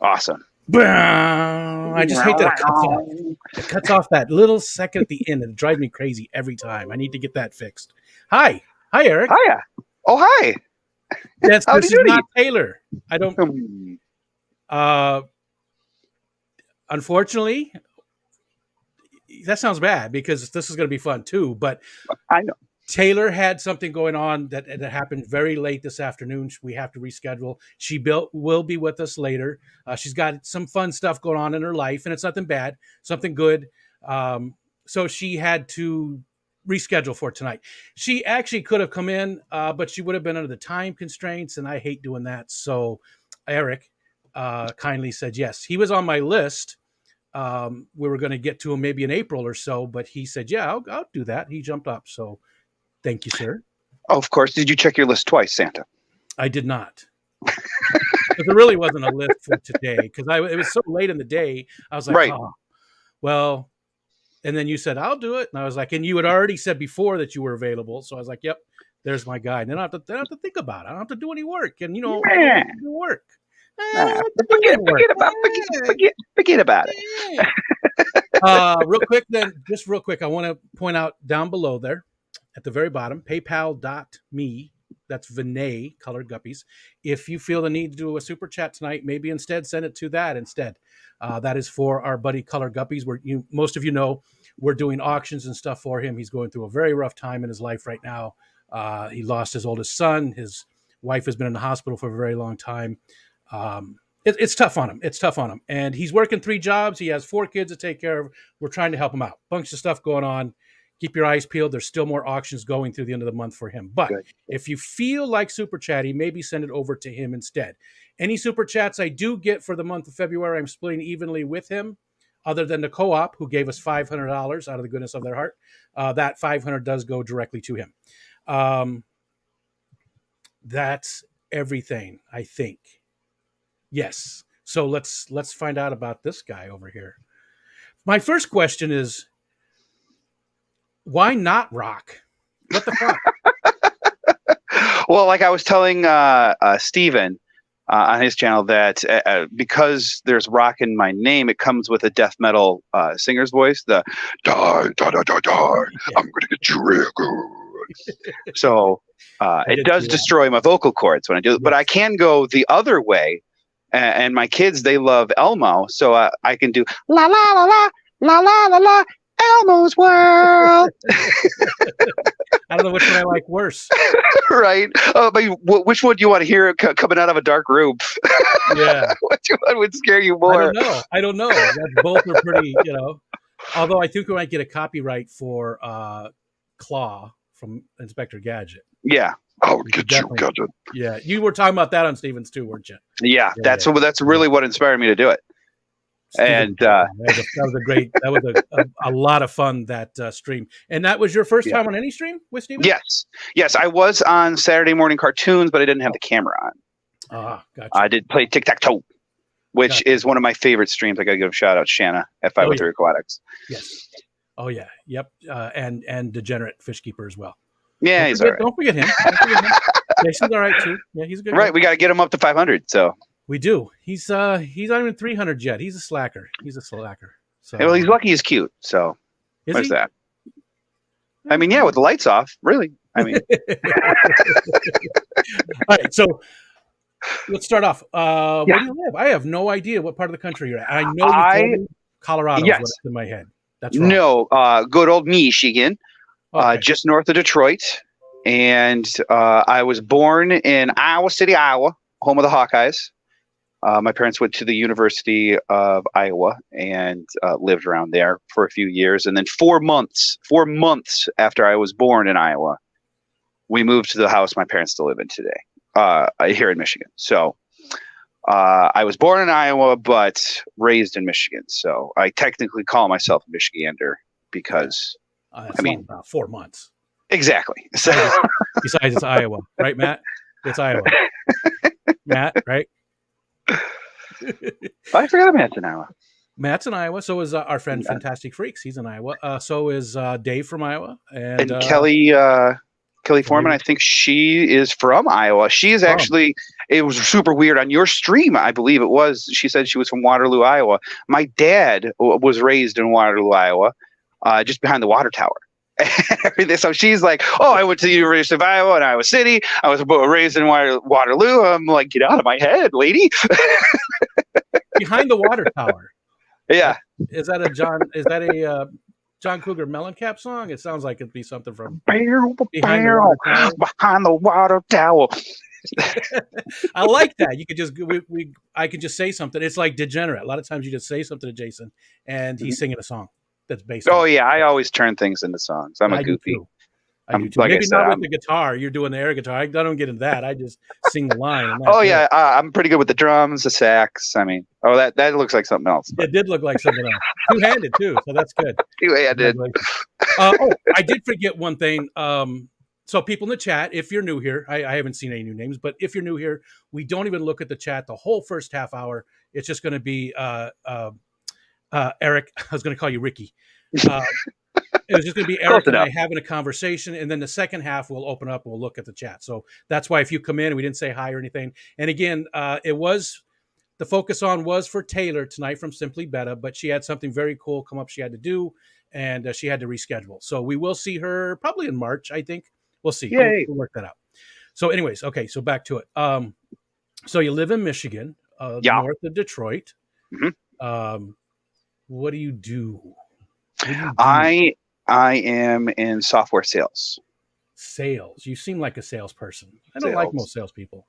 Awesome. I just hate that it cuts off that little second at the end. It drives me crazy every time. I need to get that fixed. Hi, Erik. Hiya. Oh, hi. This is not Taylor. I don't. Unfortunately, that sounds bad because this is going to be fun too. But I know Taylor had something going on that happened very late this afternoon. We have to reschedule. She will be with us later. She's got some fun stuff going on in her life, and it's nothing bad, something good. So she had to reschedule for tonight. She actually could have come in, but she would have been under the time constraints, and I hate doing that. So Erik kindly said yes. He was on my list. We were going to get to him maybe in April or so, but he said, yeah, I'll do that. He jumped up. So thank you, sir. Oh, of course. Did you check your list twice, Santa? I did not. Because there really wasn't a list for today because it was so late in the day. I was like, right. Oh, well, and then you said, I'll do it. And I was like, and you had already said before that you were available. So I was like, yep, there's my guy. And then I don't have to think about it. I don't have to do any work. And, I don't have to do work. Forget about it. Real quick, I want to point out down below there at the very bottom, paypal.me. That's Vinay, Colored Guppies. If you feel the need to do a super chat tonight, maybe instead send it to that instead. That is for our buddy Colored Guppies, where most of you know we're doing auctions and stuff for him. He's going through a very rough time in his life right now. He lost his oldest son. His wife has been in the hospital for a very long time. It's tough on him. It's tough on him. And he's working 3 jobs. He has 4 kids to take care of. We're trying to help him out. Bunch of stuff going on. Keep your eyes peeled. There's still more auctions going through the end of the month for him. But if you feel like super chatty, maybe send it over to him instead. Any super chats I do get for the month of February, I'm splitting evenly with him, other than the co-op who gave us $500 out of the goodness of their heart. That $500 does go directly to him. That's everything, I think. Yes. So let's find out about this guy over here. My first question is, why not rock? What the fuck? Well, like I was telling Steven on his channel that because there's rock in my name, it comes with a death metal singer's voice. The die, die, die, die, die. I'm going to get you real good. So it does destroy my vocal cords when I do it. But I can go the other way. And my kids, they love Elmo. So I can do la, la, la, la, la, la, la, la. Elmo's World. I don't know which one I like worse. Right. But which one do you want to hear coming out of a dark room? Yeah. Which one would scare you more? I don't know. Both are pretty, Although I think we might get a copyright for Claw from Inspector Gadget. Yeah. I'll get you, Gadget. Yeah. You were talking about that on Stevens too, weren't you? Yeah. That's really what inspired me to do it. And that was a lot of fun, that stream. And that was your first time on any stream with Steven? Yes, I was on Saturday morning cartoons, but I didn't have the camera on. Gotcha. I did play tic-tac-toe, which is one of my favorite streams. I gotta give a shout out to Shanna at 503 Aquatics. Yes. Oh yeah. Yep. And Degenerate Fishkeeper as well. Yeah, he's all right. Don't forget him. Jason's all right too. Yeah, he's a good guy. We got to get him up to 500. So we do. He's not even 300 yet. He's a slacker. So well, he's lucky he's cute. So there's that. I mean, yeah, with the lights off, really. I mean, all right. So let's start off. Where do you live? I have no idea what part of the country you're at. I know you told me Colorado. Yes. What's in my head. That's wrong. No, good old Michigan, just north of Detroit, and I was born in Iowa City, Iowa, home of the Hawkeyes. My parents went to the University of Iowa and lived around there for a few years. And then 4 months after I was born in Iowa, we moved to the house my parents still live in today, here in Michigan. So I was born in Iowa, but raised in Michigan. So I technically call myself a Michigander because, I mean, about 4 months. Exactly. So, besides, it's Iowa, right, Matt? It's Iowa. Matt, right? I forgot I'm in Iowa. Matt's in Iowa. So is our friend Fantastic Freaks. He's in Iowa. So is Dave from Iowa. And Kelly Foreman, I think she is from Iowa. She is actually, it was super weird on your stream, I believe it was. She said she was from Waterloo, Iowa. My dad was raised in Waterloo, Iowa, just behind the water tower. So she's like, oh, I went to the University of Iowa in Iowa City. I was raised in Waterloo. I'm like, get out of my head, lady. Behind the water tower. Yeah. Is that a John Cougar Mellencamp song? It sounds like it'd be something from behind the water tower. I like that. You could just I could just say something. It's like Degenerate. A lot of times you just say something to Jason and he's singing a song that's based on yeah, I always turn things into songs. I'm a goofy. I do too. Like Maybe I said, not with the guitar. You're doing the air guitar. I don't get into that. I just sing the line. Yeah, I'm pretty good with the drums, the sax. I mean, that looks like something else. It did look like something else. Two-handed too, so that's good. Two-handed. I did forget one thing. So people in the chat, if you're new here, I haven't seen any new names, but if you're new here, we don't even look at the chat the whole first half hour. It's just going to be Eric. I was going to call you Ricky. It was just going to be Eric and I having a conversation, and then the second half we'll open up and we'll look at the chat. So that's why if you come in and we didn't say hi or anything, and again, the focus on was for Taylor tonight from Simply Betta, but she had something very cool come up she had to do, and she had to reschedule. So we will see her probably in March, I think. We'll see. We'll work that out. So anyways, okay, so back to it. So you live in Michigan, north of Detroit. Mm-hmm. What do you do? I am in software sales. Sales. You seem like a salesperson. I don't like most salespeople.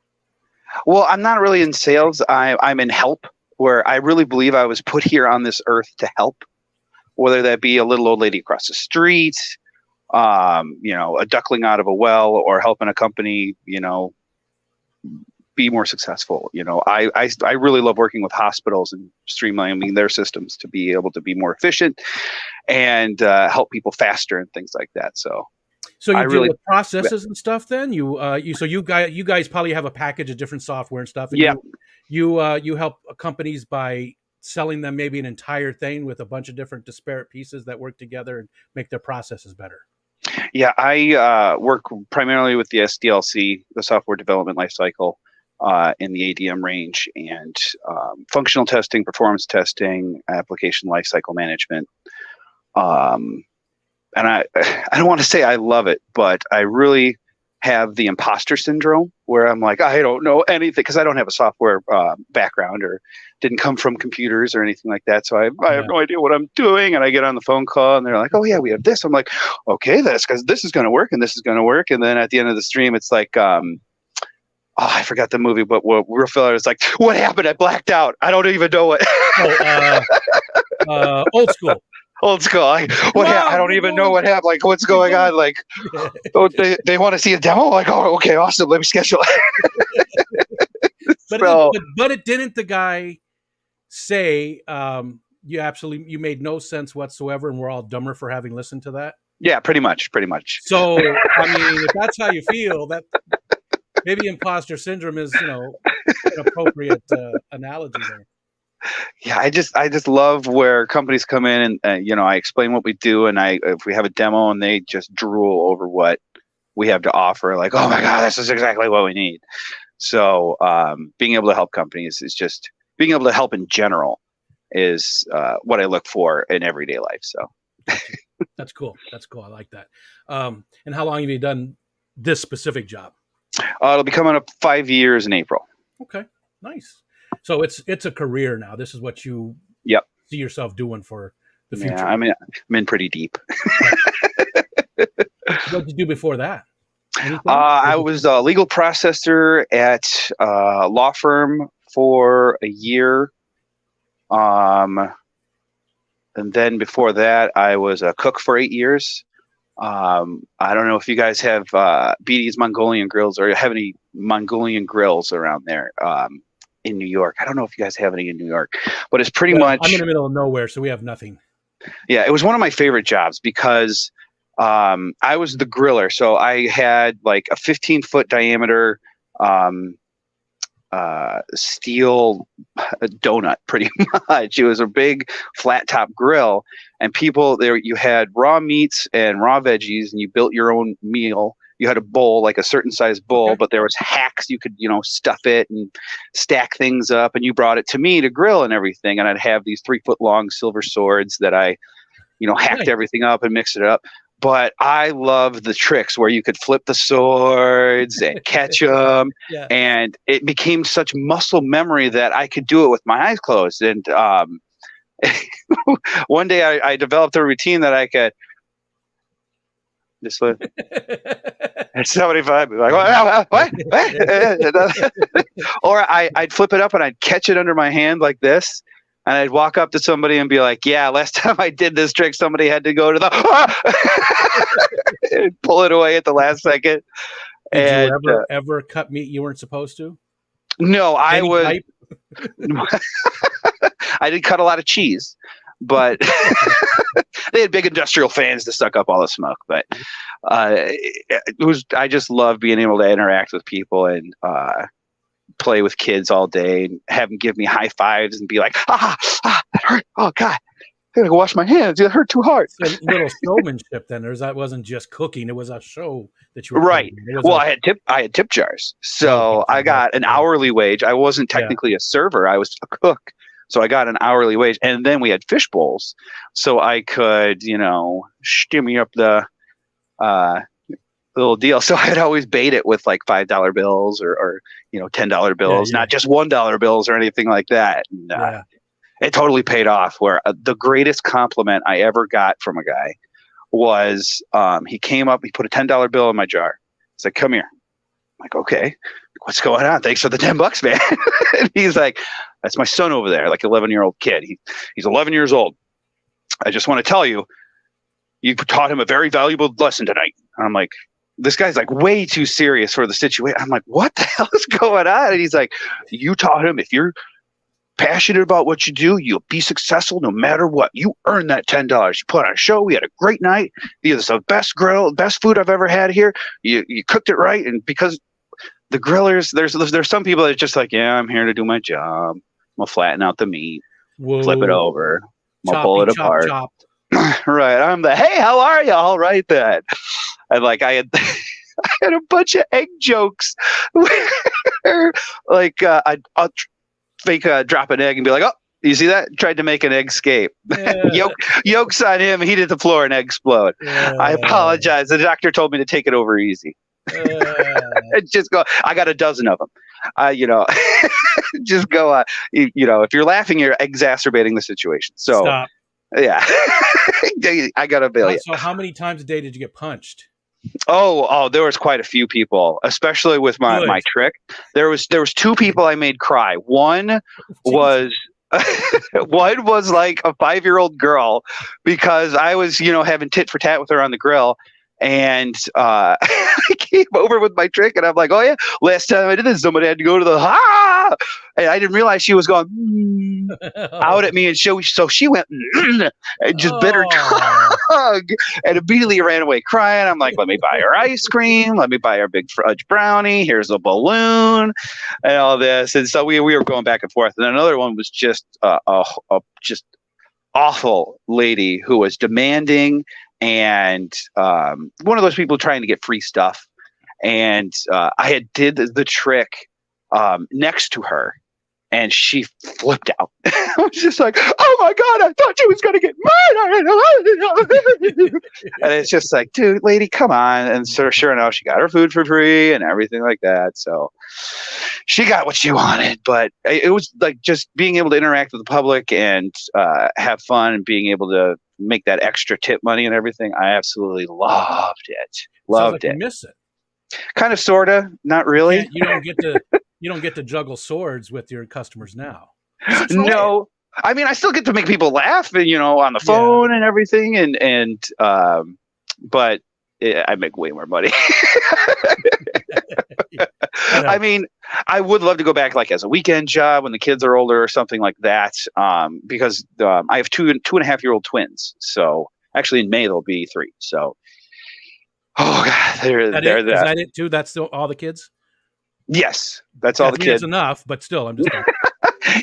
Well, I'm not really in sales. I'm in help, where I really believe I was put here on this earth to help, whether that be a little old lady across the street, a duckling out of a well, or helping a company, be more successful. I really love working with hospitals and streamlining their systems to be able to be more efficient and help people faster and things like that. So you deal with processes and stuff. Then you guys probably have a package of different software and stuff. And you help companies by selling them maybe an entire thing with a bunch of different disparate pieces that work together and make their processes better. Yeah, I work primarily with the SDLC, the software development lifecycle, in the ADM range, and functional testing, performance testing, application lifecycle management. And I don't want to say I love it, but I really have the imposter syndrome where I'm like, I don't know anything because I don't have a software background or didn't come from computers or anything like that. So I have no idea what I'm doing. And I get on the phone call and they're like, oh yeah, we have this. I'm like, okay, this is going to work and this is going to work. And then at the end of the stream, it's like, I forgot the movie, but real fella is like, what happened? I blacked out. I don't even know what. Old School. Old School. I don't even know what happened. Like, what's going on? Like, they want to see a demo? Like, oh, okay, awesome. Let me schedule it. But it didn't the guy say you made no sense whatsoever and we're all dumber for having listened to that? Yeah, pretty much. So, I mean, if that's how you feel, that maybe imposter syndrome is, an appropriate analogy there. Yeah, I just love where companies come in and I explain what we do, and if we have a demo and they just drool over what we have to offer, like, oh my God, this is exactly what we need. So being able to help companies is just being able to help in general is what I look for in everyday life. So that's cool. I like that. And how long have you done this specific job? It'll be coming up 5 years in April. Okay, nice. So it's a career now. This is what you see yourself doing for the future. Yeah, I'm in pretty deep. What did you do before that? I was a legal processor at a law firm for a year. And then before that, I was a cook for 8 years. I don't know if you guys have BD's Mongolian grills or have any Mongolian grills around there in New York. I don't know if you guys have any in New York, but it's pretty much. I'm in the middle of nowhere, so we have nothing. Yeah, it was one of my favorite jobs because I was the griller. So I had like a 15-foot diameter steel donut, pretty much. It was a big flat top grill, and people there. You had raw meats and raw veggies, and you built your own meal. You had a bowl, like a certain size bowl, but there was hacks. You could, stuff it and stack things up, and you brought it to me to grill and everything. And I'd have these 3-foot long silver swords that I, hacked everything up and mixed it up. But I love the tricks where you could flip the swords and catch them. And it became such muscle memory that I could do it with my eyes closed. And one day I developed a routine that I could just look at 75, like, what? Or I'd flip it up and I'd catch it under my hand like this. And I'd walk up to somebody and be like, yeah, last time I did this trick, somebody had to go to the and pull it away at the last second. Did you ever cut meat you weren't supposed to? No, I would. I did cut a lot of cheese, but they had big industrial fans to suck up all the smoke. But I just love being able to interact with people and play with kids all day and have them give me high fives and be like, that hurt. Oh God, I gotta go wash my hands. It hurt too hard. So a little showmanship then. That wasn't just cooking. It was a show that you were right. Well, I had tip jars. So I got an hourly wage. I wasn't technically a server. I was a cook. So I got an hourly wage. And then we had fish bowls. So I could, shimmy up the little deal. So I'd always bait it with like $5 bills or $10 bills, not just $1 bills or anything like that. And, it totally paid off. Where the greatest compliment I ever got from a guy was he came up, he put a $10 bill in my jar. He's like, come here. I'm like, okay, what's going on? Thanks for the $10, man. And he's like, that's my son over there, like 11-year-old kid. He's 11 years old. I just want to tell you, you taught him a very valuable lesson tonight. And I'm like, this guy's like way too serious for the situation. I'm like, what the hell is going on? And he's like, you taught him if you're passionate about what you do, you'll be successful no matter what. You earned that $10. You put on a show. We had a great night. It's the best grill, best food I've ever had here. You cooked it right. And because the grillers, there's some people that are just like, yeah, I'm here to do my job. I'm gonna flatten out the meat, flip it over, I'm gonna pull it apart. Right. I'm the, hey, how are you? All right then. And like I had a bunch of egg jokes where like I'll fake drop an egg and be like, oh, you see that? Tried to make an egg escape. Yolks on him. He hit the floor and egg explode. I apologize. The doctor told me to take it over easy. Just go. I got a dozen of them. Just go. If you're laughing, you're exacerbating the situation. So stop. Yeah, I got a billion. So how many times a day did you get punched? Oh, there was quite a few people, especially with my trick. There was 2 people I made cry. One was one was like a 5-year-old girl because I was, having tit for tat with her on the grill. And I came over with my trick and I'm like, oh yeah, last time I did this, somebody had to go to the and I didn't realize she was going out at me, and so she went and just bit her tongue and immediately ran away crying. I'm like, let me buy her ice cream, let me buy her big fudge brownie, here's a balloon and all this. And so we were going back and forth. And another one was just a just awful lady who was demanding and one of those people trying to get free stuff. And I had did the trick next to her, and she flipped out. I was just like, oh my God, I thought she was going to get murdered. And it's just like, dude, lady, come on. And so sure enough, she got her food for free and everything like that. So she got what she wanted. But it was like just being able to interact with the public and have fun and being able to make that extra tip money and everything. I absolutely loved it. Loved it. You miss it. Kind of, sorta, not really. You don't get to juggle swords with your customers now. No, I mean, I still get to make people laugh, and on the phone and everything, and but I make way more money. I mean, I would love to go back like as a weekend job when the kids are older or something like that, because I have 2.5-year-old twins. So actually, in May they'll be 3. So. Oh God, they're Is that it too? That's all the kids? Yes, that's all the kids. It's enough, but still, I'm just.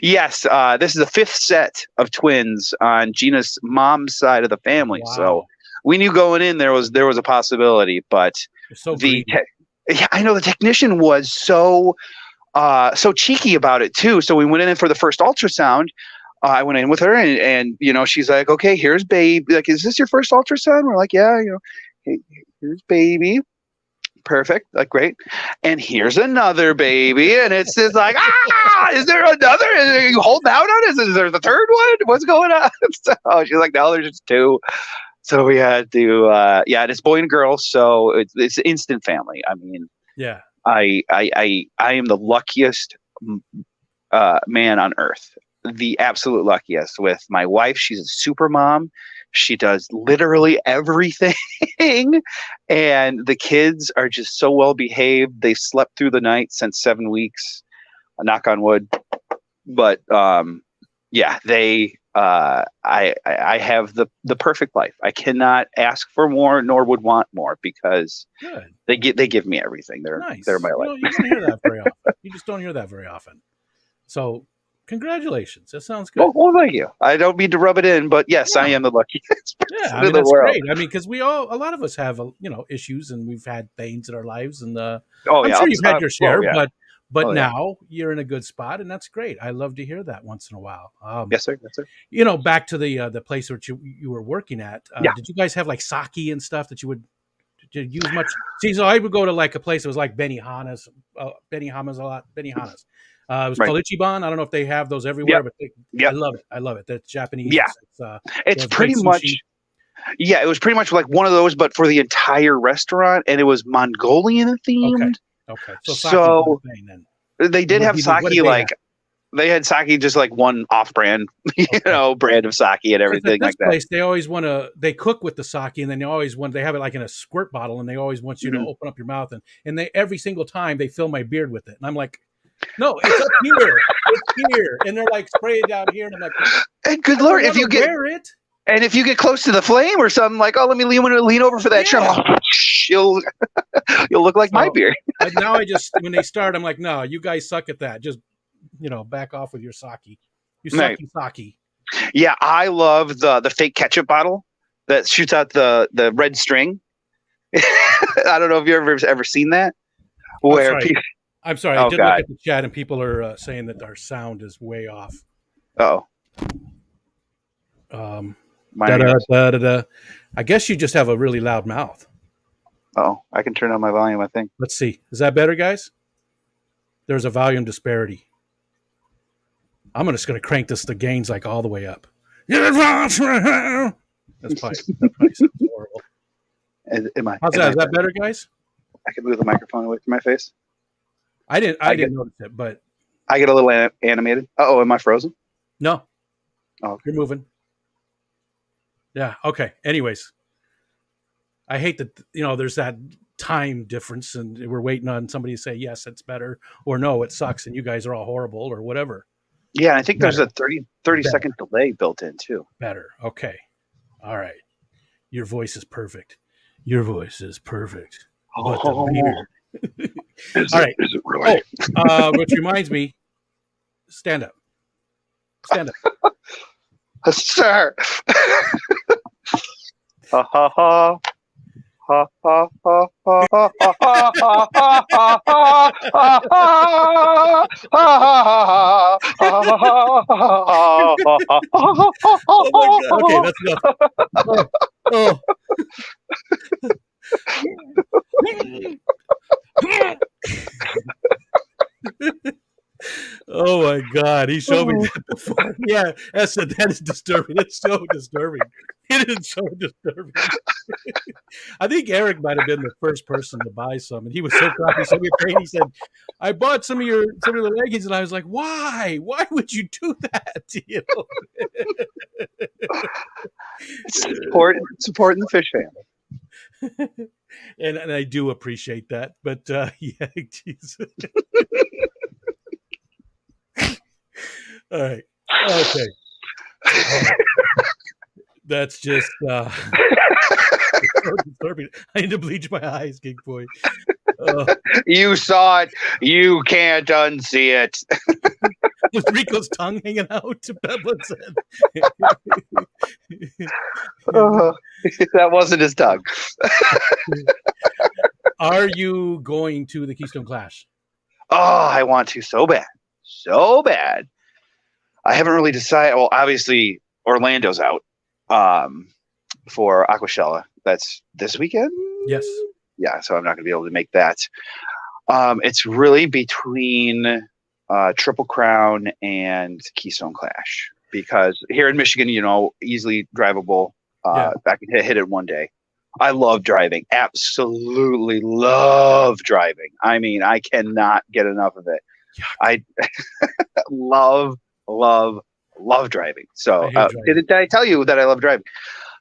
Yes, this is the fifth set of twins on Gina's mom's side of the family. Wow. So we knew going in there was a possibility, but so yeah, I know the technician was so cheeky about it too. So we went in for the first ultrasound. I went in with her, and she's like, "Okay, here's baby. Like, is this your first ultrasound?" We're like, "Yeah, hey, here's baby." Perfect, like great. And here's another baby, and it's just like, is there another? Are you holding out on us? Is there the third one? What's going on? So she's like, no, there's just two. So we had to, and it's boy and girl, so it's instant family. I mean, yeah, I am the luckiest man on earth, the absolute luckiest. With my wife, she's a super mom. She does literally everything. And the kids are just so well behaved. They slept through the night since 7 weeks. Knock on wood. But they I have the perfect life. I cannot ask for more, nor would want more, because they give me everything. They're my life. You don't hear that very often. You just don't hear that very often. So congratulations. That sounds good. Well, thank you. I don't mean to rub it in, but yes, I am the luckiest person in the world. Great. I mean, because a lot of us have, issues, and we've had pains in our lives, and I'm sure you've had your share, but now you're in a good spot, and that's great. I love to hear that once in a while. Yes, sir. Yes, sir. Back to the place which you were working at. Did you guys have like sake and stuff that you would use much? See, so I would go to like a place that was like Benihana's a lot. Benihana's. It was called Ichiban. I don't know if they have those everywhere, but I love it. I love it. That's Japanese. Yeah, it's pretty much. Yeah, it was pretty much like one of those, but for the entire restaurant, and it was Mongolian themed. Okay. So they did have sake. They had sake, just like one off-brand, brand of sake and everything like that. Place, they always they cook with the sake, and then they have it like in a squirt bottle, and they always want you to open up your mouth, and they every single time they fill my beard with it, and I'm like, no, it's up here. It's here. And they're like spraying down here. And I'm like, and good Lord, if you get close to the flame or something, like, let me lean over for that shot. You'll look like my beard. Now when they start, I'm like, no, you guys suck at that. Just, back off with your sake. You suck at sake. Yeah, I love the fake ketchup bottle that shoots out the red string. I don't know if you've ever seen that. I'm sorry. I did look at the chat, and people are saying that our sound is way off. Oh. I guess you just have a really loud mouth. Oh, I can turn on my volume, I think. Let's see. Is that better, guys? There's a volume disparity. I'm just going to crank the gains like all the way up. That's probably sounds horrible. How's that? Is that better, guys? I can move the microphone away from my face. I didn't notice it, but I get a little animated. Am I frozen? No. Oh, okay. You're moving. Yeah. Okay. Anyways, I hate that, there's that time difference, and we're waiting on somebody to say, yes, it's better, or no, it sucks, and you guys are all horrible, or whatever. Yeah. I think there's a 30-second delay built in too. Better. Okay. All right. Your voice is perfect. Your voice is perfect. But the beard. All right. Is it really? Which reminds me, stand up. Stand up. Sir. Ha ha ha. Ha ha ha ha ha ha ha ha ha. Oh my God. Okay, that's enough. Oh my God, he showed me that before. Yeah, that is disturbing. It's so disturbing. It is so disturbing. I think Erik might have been the first person to buy some, and he was so proud. He sent me a thing. He said, "I bought some of the leggings," and I was like, "Why? Why would you do that?" Supporting the fish family. And I do appreciate that, but yeah, geez. All right. Okay. That's just so disturbing. I need to bleach my eyes, Gig Boy. You saw it. You can't unsee it. Was Rico's tongue hanging out? Bevan said. That wasn't his tongue. Are you going to the Keystone Clash? Oh, I want to so bad. So bad. I haven't really decided. Well, obviously, Orlando's out for Aquashella. That's this weekend? Yes. Yeah, so I'm not going to be able to make that. It's really between Triple Crown and Keystone Clash, because here in Michigan, easily drivable. I can hit it one day. I love driving. Absolutely love driving. I mean, I cannot get enough of it. Yeah. I love driving. So did I tell you that I love driving?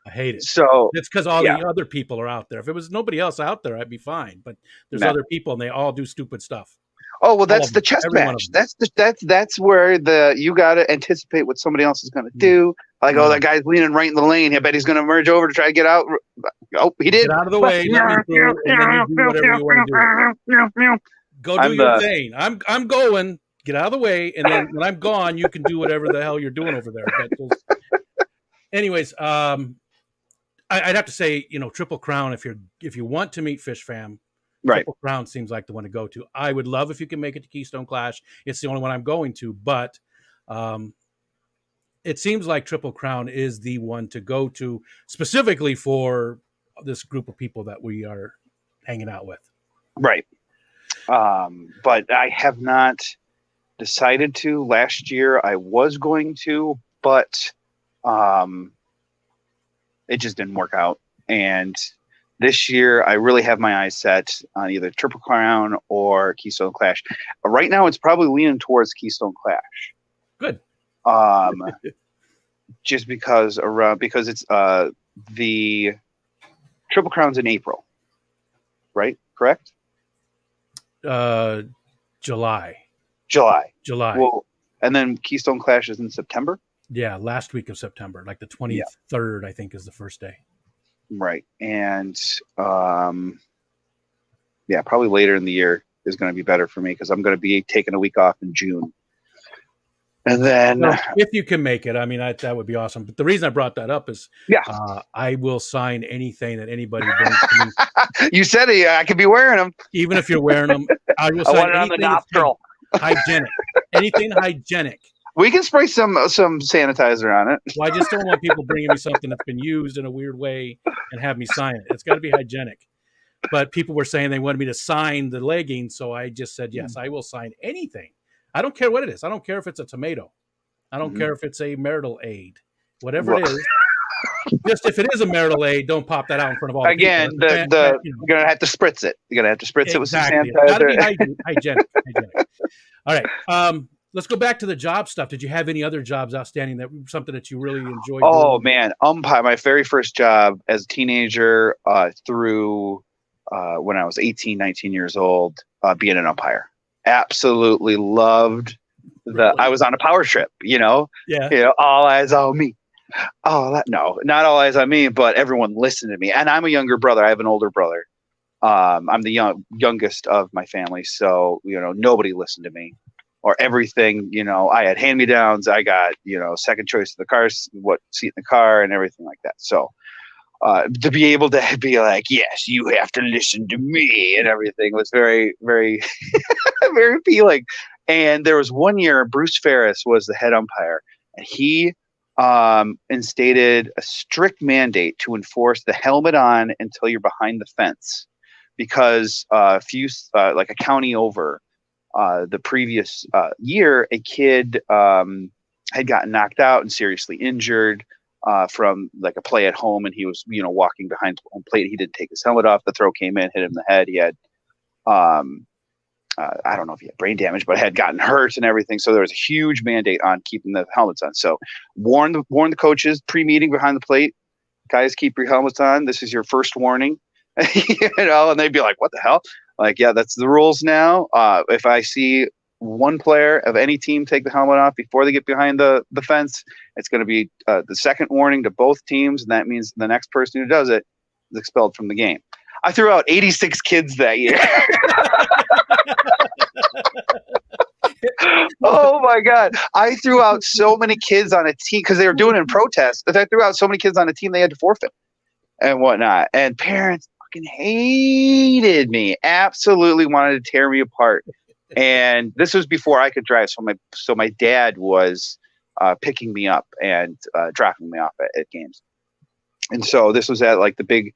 I hate it. So it's because all the other people are out there. If it was nobody else out there, I'd be fine. But there's other people, and they all do stupid stuff. Oh well, that's the chess match. That's where you got to anticipate what somebody else is going to do. Like, that guy's leaning right in the lane. I bet he's going to merge over to try to get out. Oh, he did. Get out of the way. Let me through, and then you do whatever you want to do. Go do your thing. I'm going. Get out of the way, and then when I'm gone, you can do whatever the hell you're doing over there. But anyways, I'd have to say, Triple Crown. If you want to meet Fish Fam, right, Triple Crown seems like the one to go to. I would love if you can make it to Keystone Clash. It's the only one I'm going to, but it seems like Triple Crown is the one to go to specifically for this group of people that we are hanging out with. Right. But I have not decided to. Last year I was going to, but it just didn't work out. And this year I really have my eyes set on either Triple Crown or Keystone Clash. Right now it's probably leaning towards Keystone Clash. Good. Just because it's the Triple Crown's in April, right? Correct? July. Well, and then Keystone Clash is in September. Yeah, last week of September, like the 23rd, I think, is the first day. Right, and probably later in the year is going to be better for me because I'm going to be taking a week off in June. And then, if you can make it, I mean, that would be awesome. But the reason I brought that up is, I will sign anything that anybody brings to me. You said I could be wearing them, even if you're wearing them. I will sign anything on the nostril. Hygienic, anything hygienic. We can spray some sanitizer on it. Well, I just don't want people bringing me something that's been used in a weird way and have me sign it. It's got to be hygienic. But people were saying they wanted me to sign the leggings, so I just said yes. I will sign anything. I don't care what it is. I don't care if it's a tomato. I don't care if it's a marital aid. Whatever it is. Just if it is a marital aid, don't pop that out in front of all again, people. You're going to have to spritz it. You're going to have to spritz it with some sanitizer. It's got to be hygienic. All right. Let's go back to the job stuff. Did you have any other jobs outstanding, something that you really enjoyed doing? Man, umpire. My very first job as a teenager through when I was 18, 19 years old, being an umpire. Absolutely loved I was on a power trip, all eyes on me. No, not all eyes on me, but everyone listened to me. And I'm a younger brother. I have an older brother. I'm the youngest of my family. So, nobody listened to me or everything. I had hand-me-downs. I got, second choice of the car, what seat in the car and everything like that. So to be able to be like, yes, you have to listen to me and everything was very, very, very appealing. And there was one year, Bruce Ferris was the head umpire, and he instated a strict mandate to enforce the helmet on until you're behind the fence, because a few, like a county over, the previous year, a kid had gotten knocked out and seriously injured from like a play at home, and he was walking behind home plate. He didn't take his helmet off. The throw came in, hit him in the head. He had I don't know if he had brain damage, but had gotten hurt and everything. So there was a huge mandate on keeping the helmets on. So warn the coaches pre-meeting behind the plate, guys, keep your helmets on. This is your first warning, and they'd be like, what the hell? Like, yeah, that's the rules now. If I see one player of any team take the helmet off before they get behind the fence, it's going to be the second warning to both teams. And that means the next person who does it is expelled from the game. I threw out 86 kids that year. Oh my God. I threw out so many kids on a team because they were doing it in protest. I threw out so many kids on a team they had to forfeit and whatnot. And parents fucking hated me. Absolutely wanted to tear me apart. And this was before I could drive. So my dad was picking me up and dropping me off at games. And so this was at like the big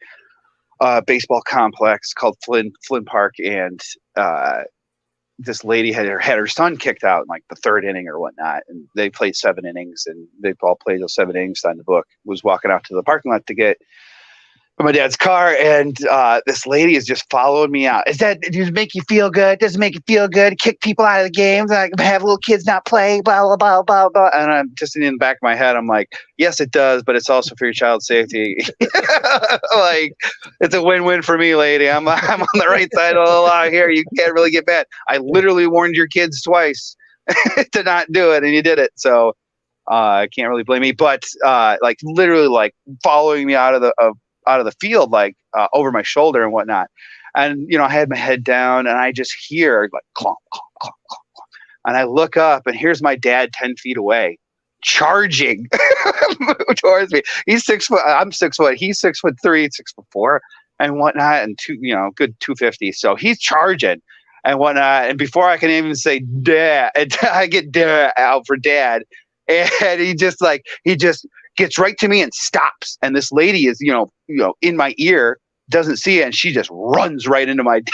baseball complex called Flynn Park. And this lady had her son kicked out in like the third inning or whatnot. And they played 7 innings, and they all played those 7 innings. Signed the book, was walking out to the parking lot to get my dad's car, and this lady is just following me out. Does it make you feel good? Does it make you feel good to kick people out of the games? Like, have little kids not play, blah, blah, blah, blah, blah. And I'm just in the back of my head, I'm like, yes, it does, but it's also for your child's safety. Like, it's a win-win for me, lady. I'm on the right side of the law here. You can't really get mad. I literally warned your kids twice to not do it, and you did it. So I can't really blame me. But like literally like following me out of the field, like over my shoulder and whatnot. And, you know, I had my head down, and I just hear like clomp, clomp, clomp, clomp, clomp. And I look up, and here's my dad 10 feet away, charging towards me. He's 6 foot. I'm 6 foot. He's 6'3", 6'4", and whatnot, and good 250. So he's charging and whatnot. And before I can even say dad, I get dad out for dad, and he just gets right to me and stops. And this lady is, in my ear, doesn't see it, and she just runs right into my dad.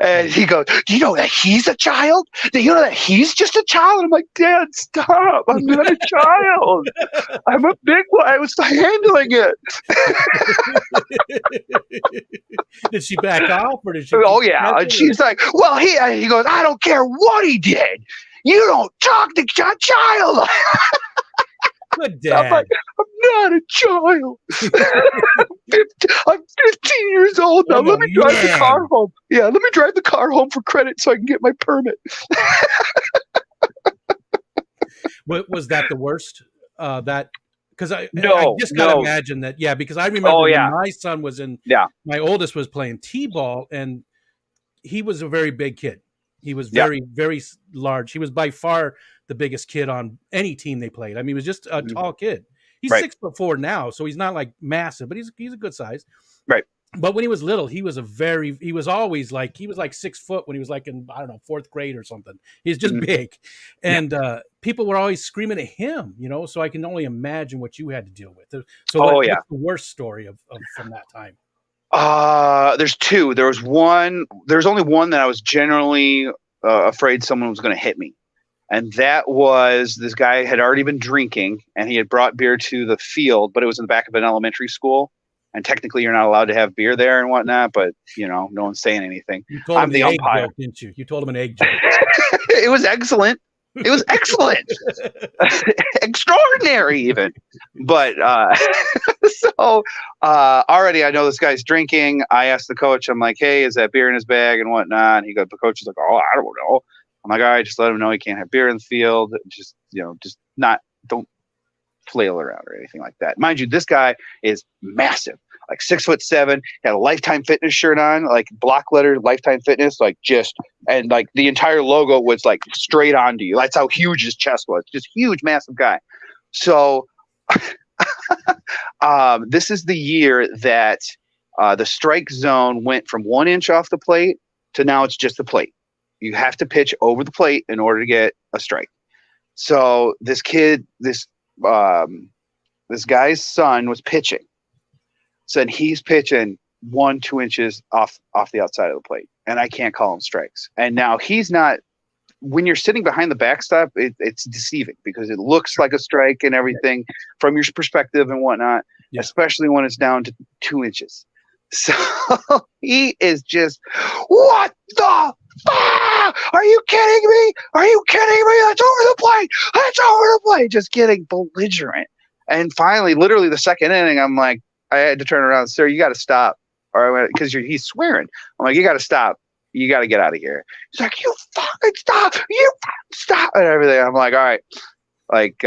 And he goes, "Do you know that he's a child? Do you know that he's just a child?" And I'm like, "Dad, stop. I'm not a child. I'm a big one. I was handling it." Did she back off, or did she? Oh, yeah. And she's like, "Well, he goes, I don't care what he did. You don't talk to a child." Good dad. I'm like, I'm not a child. I'm 15 years old now. Let me drive the car home. Yeah, let me drive the car home for credit so I can get my permit. Was that the worst? Because I just gotta imagine that. Yeah, because I remember when my son was my oldest was playing t-ball, and he was a very big kid. He was very, very large. He was by far the biggest kid on any team they played. I mean, he was just a tall kid. He's 6'4" now, so he's not like massive, but he's a good size. Right. But when he was little, he was always like 6 foot when he was like in, I don't know, 4th grade or something. He's just big. And people were always screaming at him, so I can only imagine what you had to deal with. So what's the worst story of from that time? There's two. There's only one that I was generally afraid someone was going to hit me. And that was, this guy had already been drinking, and he had brought beer to the field, but it was in the back of an elementary school. And technically you're not allowed to have beer there and whatnot, but no one's saying anything. I'm the umpire. Joke, didn't you? You told him an egg joke. It was excellent. It was excellent. Extraordinary even. But so already I know this guy's drinking. I asked the coach, I'm like, "Hey, is that beer in his bag?" and whatnot. And the coach is like, "Oh, I don't know." I'm like, "All right, just let him know he can't have beer in the field. Just don't flail around or anything like that." Mind you, this guy is massive, like 6'7", had a Lifetime Fitness shirt on, like block letter Lifetime Fitness, and like the entire logo was like straight onto you. That's how huge his chest was. Just huge, massive guy. So this is the year that the strike zone went from 1 inch off the plate to now it's just the plate. You have to pitch over the plate in order to get a strike. So this kid, this guy's son was pitching. So he's pitching 1-2 inches off the outside of the plate, and I can't call him strikes. And now he's not. When you're sitting behind the backstop, it's deceiving because it looks like a strike and everything from your perspective and whatnot, especially when it's down to 2 inches. So he is just, "What the fuck? Are you kidding me? Are you kidding me? That's over the plate. That's over the plate." Just getting belligerent. And finally, literally the second inning, I'm like, I had to turn around, "Sir, you got to stop," because he's swearing. I'm like, "You got to stop. You got to get out of here." He's like, "You fucking stop. You fucking stop," and everything. I'm like, "All right, like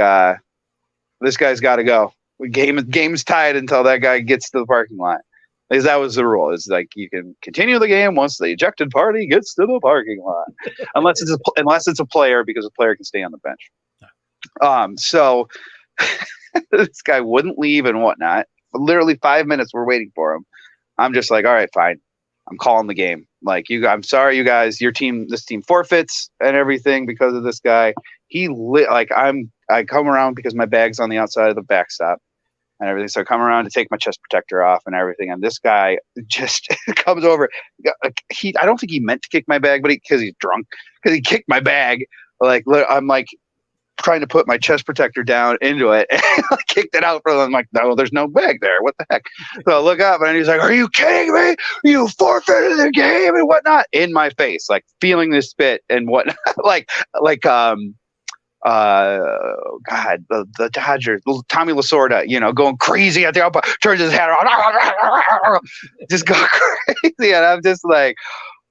this guy's got to go. Game's tied until that guy gets to the parking lot. Because that was the rule. It's like you can continue the game once the ejected party gets to the parking lot, unless it's a player, because a player can stay on the bench. So this guy wouldn't leave and whatnot. Literally 5 minutes we're waiting for him. I'm just like, all right, fine. I'm calling the game. Like, I'm sorry, you guys. This team forfeits and everything because of this guy. I come around because my bag's on the outside of the backstop and everything. So I come around to take my chest protector off and everything. And this guy just comes over. I don't think he meant to kick my bag, but because he's drunk, because he kicked my bag. Like, I'm like trying to put my chest protector down into it and I kicked it out from him. I'm like, no, there's no bag there. What the heck? So I look up and he's like, are you kidding me? You forfeited the game and whatnot, in my face, like feeling this spit and whatnot. God, the Dodgers, Tommy Lasorda, going crazy at the umpire, turns his head around, just go crazy. And I'm just like,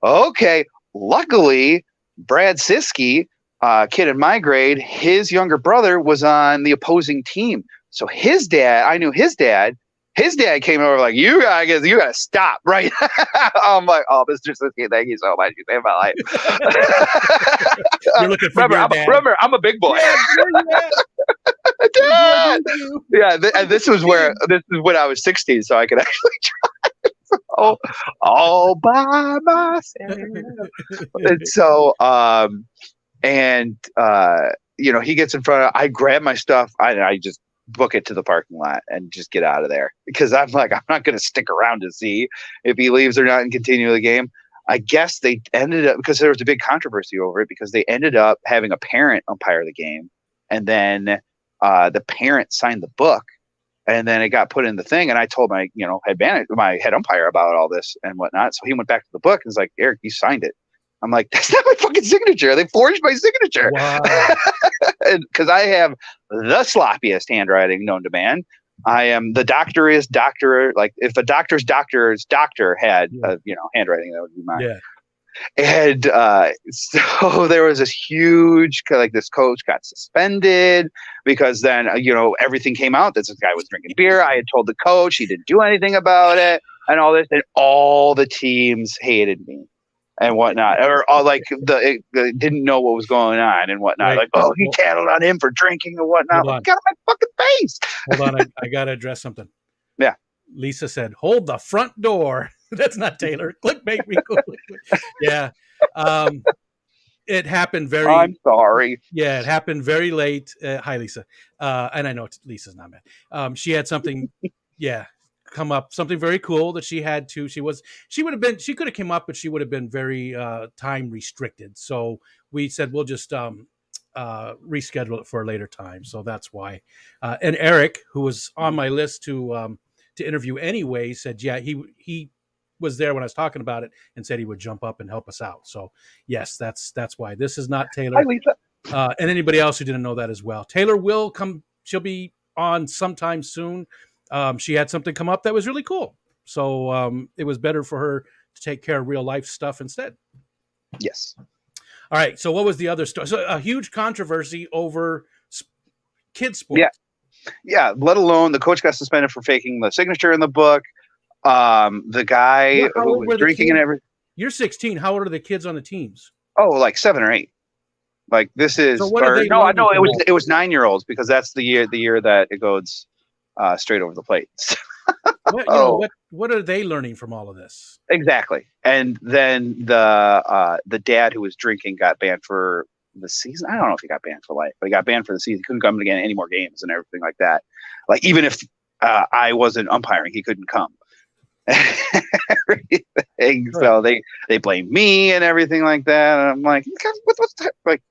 okay. Luckily, Brad Siskey, kid in my grade, his younger brother was on the opposing team. So I knew his dad. His dad came over like, you gotta stop, right? I'm like, oh, Mr. Siskey, thank you so much. You saved my life. You're looking for remember, I'm a big boy. Dad! Yeah, and this is when I was 16, so I could actually drive. all by myself. And so, he gets in front of. I grab my stuff. I just book it to the parking lot and just get out of there, because I'm like, I'm not going to stick around to see if he leaves or not and continue the game. I guess they ended up, because there was a big controversy over it, because they ended up having a parent umpire the game, and then the parent signed the book, and then it got put in the thing. And I told my head umpire about all this and whatnot. So he went back to the book and was like, Eric, you signed it. I'm like, that's not my fucking signature. They forged my signature. Wow. Because I have the sloppiest handwriting known to man. I am the doctor. Like, if a doctor's doctor had handwriting, that would be mine. Yeah. And so there was this huge, this coach got suspended because then everything came out that this guy was drinking beer. I had told the coach, he didn't do anything about it, and all this, and all the teams hated me and whatnot, or didn't know what was going on and whatnot. Right. Like, oh, he tattled on him for drinking and whatnot. Like, got on my fucking face. Hold on, I gotta address something. Yeah. Lisa said, "Hold the front door." That's not Taylor. Clickbait me. Yeah. It happened very. I'm sorry. Yeah, it happened very late. Hi, Lisa. And I know Lisa's not mad. She had something. Yeah. Come up, something very cool that she had to. She could have came up, but she would have been very time restricted. So we said we'll just reschedule it for a later time. So that's why. And Eric, who was on my list to interview anyway, said he was there when I was talking about it and said he would jump up and help us out. So yes, that's why this is not Taylor. Hi, Lisa. And anybody else who didn't know that as well. Taylor will come. She'll be on sometime soon. She had something come up that was really cool. So it was better for her to take care of real life stuff instead. Yes. All right. So what was the other story? So a huge controversy over kids sports. Yeah. Yeah. Let alone the coach got suspended for faking the signature in the book. The guy who was drinking and everything. You're 16. How old are the kids on the teams? Oh, like 7 or 8. Like, this is, so it was 9-year-olds, because that's the year that it goes straight over the plate. What are they learning from all of this? Exactly. And then the dad who was drinking got banned for the season. I don't know if he got banned for life, but he got banned for the season. He couldn't come again any more games and everything like that. Like, even if I wasn't umpiring, he couldn't come. Everything. So they blame me and everything like that. And I'm like, what's that? Like,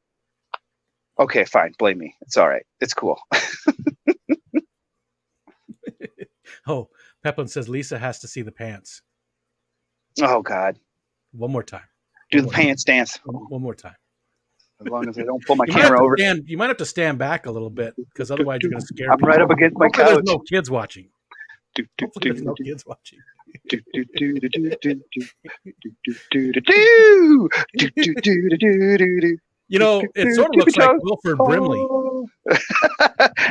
okay, fine, blame me. It's all right. It's cool. Oh, Peplin says Lisa has to see the pants. Oh, God. One more time. Do the pants dance. One more time. As long as I don't pull my camera over. You might have to stand back a little bit, because otherwise you're going to scare people. I'm right up against my couch. There's no kids watching. There's no kids watching. You know, it sort of looks like Wilford Brimley. Oh. You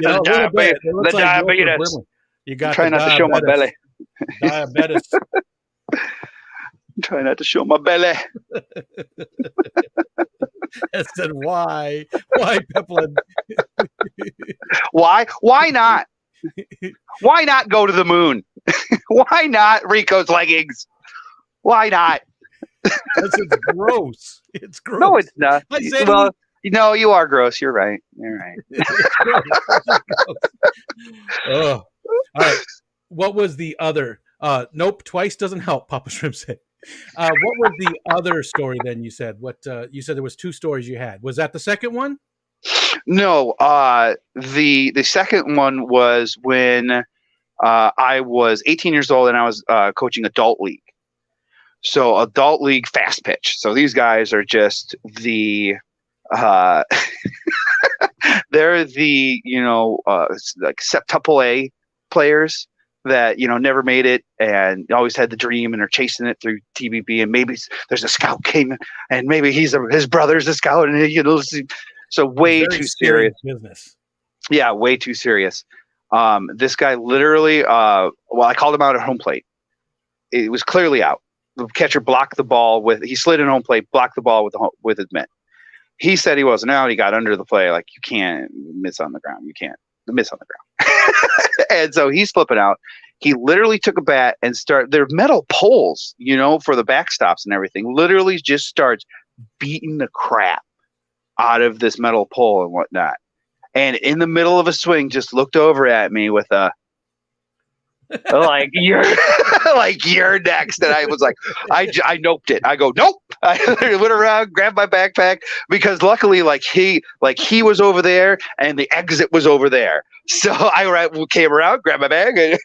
know, a little bit. It looks like Wilford diabetes. Brimley. You got Try not to show my belly. Diabetes. Try not to show my belly. I said, why? Why, Peplin? Why? Why not? Why not go to the moon? Why not Rico's leggings? Why not? It's gross. It's gross. No, it's not. Well, no, you are gross. You're right. You're right. Oh. All right. What was the other? Nope, twice doesn't help, Papa Shrimp said. What was the other story then you said? What you said there was 2 stories you had. Was that the second one? No, the second one was when I was 18 years old and I was coaching adult league. So adult league fast pitch. So these guys are just the they're the like septuple A players that never made it and always had the dream and are chasing it through TBB, and maybe there's a scout king and maybe his brother's a scout, and so way too serious business. Yeah, way too serious. This guy literally I called him out at home plate. It was clearly out. The catcher blocked the ball he slid in home plate, blocked the ball with his mitt. He said he wasn't out. He got under the play. Like, you can't miss on the ground. You can't miss on the ground. And so he's flipping out. He literally took a bat and they're metal poles, for the backstops and everything. Literally just starts beating the crap out of this metal pole and whatnot. And in the middle of a swing, just looked over at me with a, like, you're next. And I was like, I noped it. I go, nope. I went around, grabbed my backpack, because luckily, he was over there and the exit was over there. So I came around, grabbed my bag, and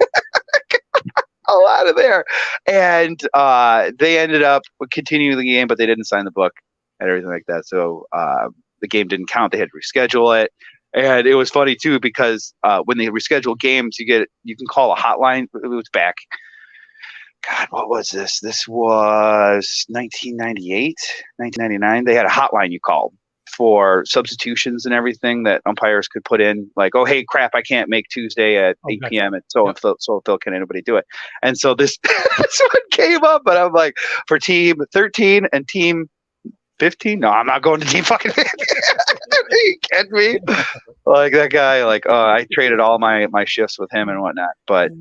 all out of there. And they ended up continuing the game, but they didn't sign the book and everything like that. So the game didn't count. They had to reschedule it. And it was funny too, because when they reschedule games, you can call a hotline. It was back. God, what was this? This was 1998, 1999. They had a hotline you called for substitutions and everything that umpires could put in. Like, oh, hey, crap, I can't make Tuesday at 8 p.m. And so Phil, can anybody do it? And so this one came up, but I'm like, for team 13 and team 15? No, I'm not going to team fucking 15. Are you kidding me? Like, that guy, I traded all my shifts with him and whatnot. But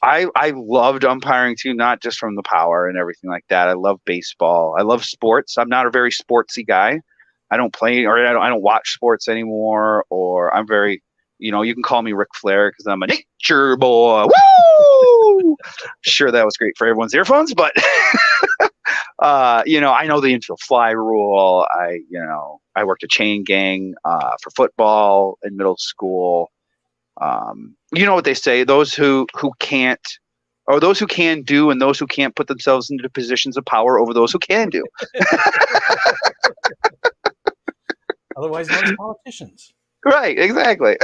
I loved umpiring too, not just from the power and everything like that. I love baseball. I love sports. I'm not a very sportsy guy. I don't play, or I don't watch sports anymore. Or I'm very, you can call me Ric Flair because I'm a nature boy. Woo! Sure, that was great for everyone's earphones, but I know the infield fly rule. I worked a chain gang for football in middle school. You know what they say, those who can't, or those who can do, and those who can't put themselves into positions of power over those who can do. Otherwise known as politicians. Right, exactly.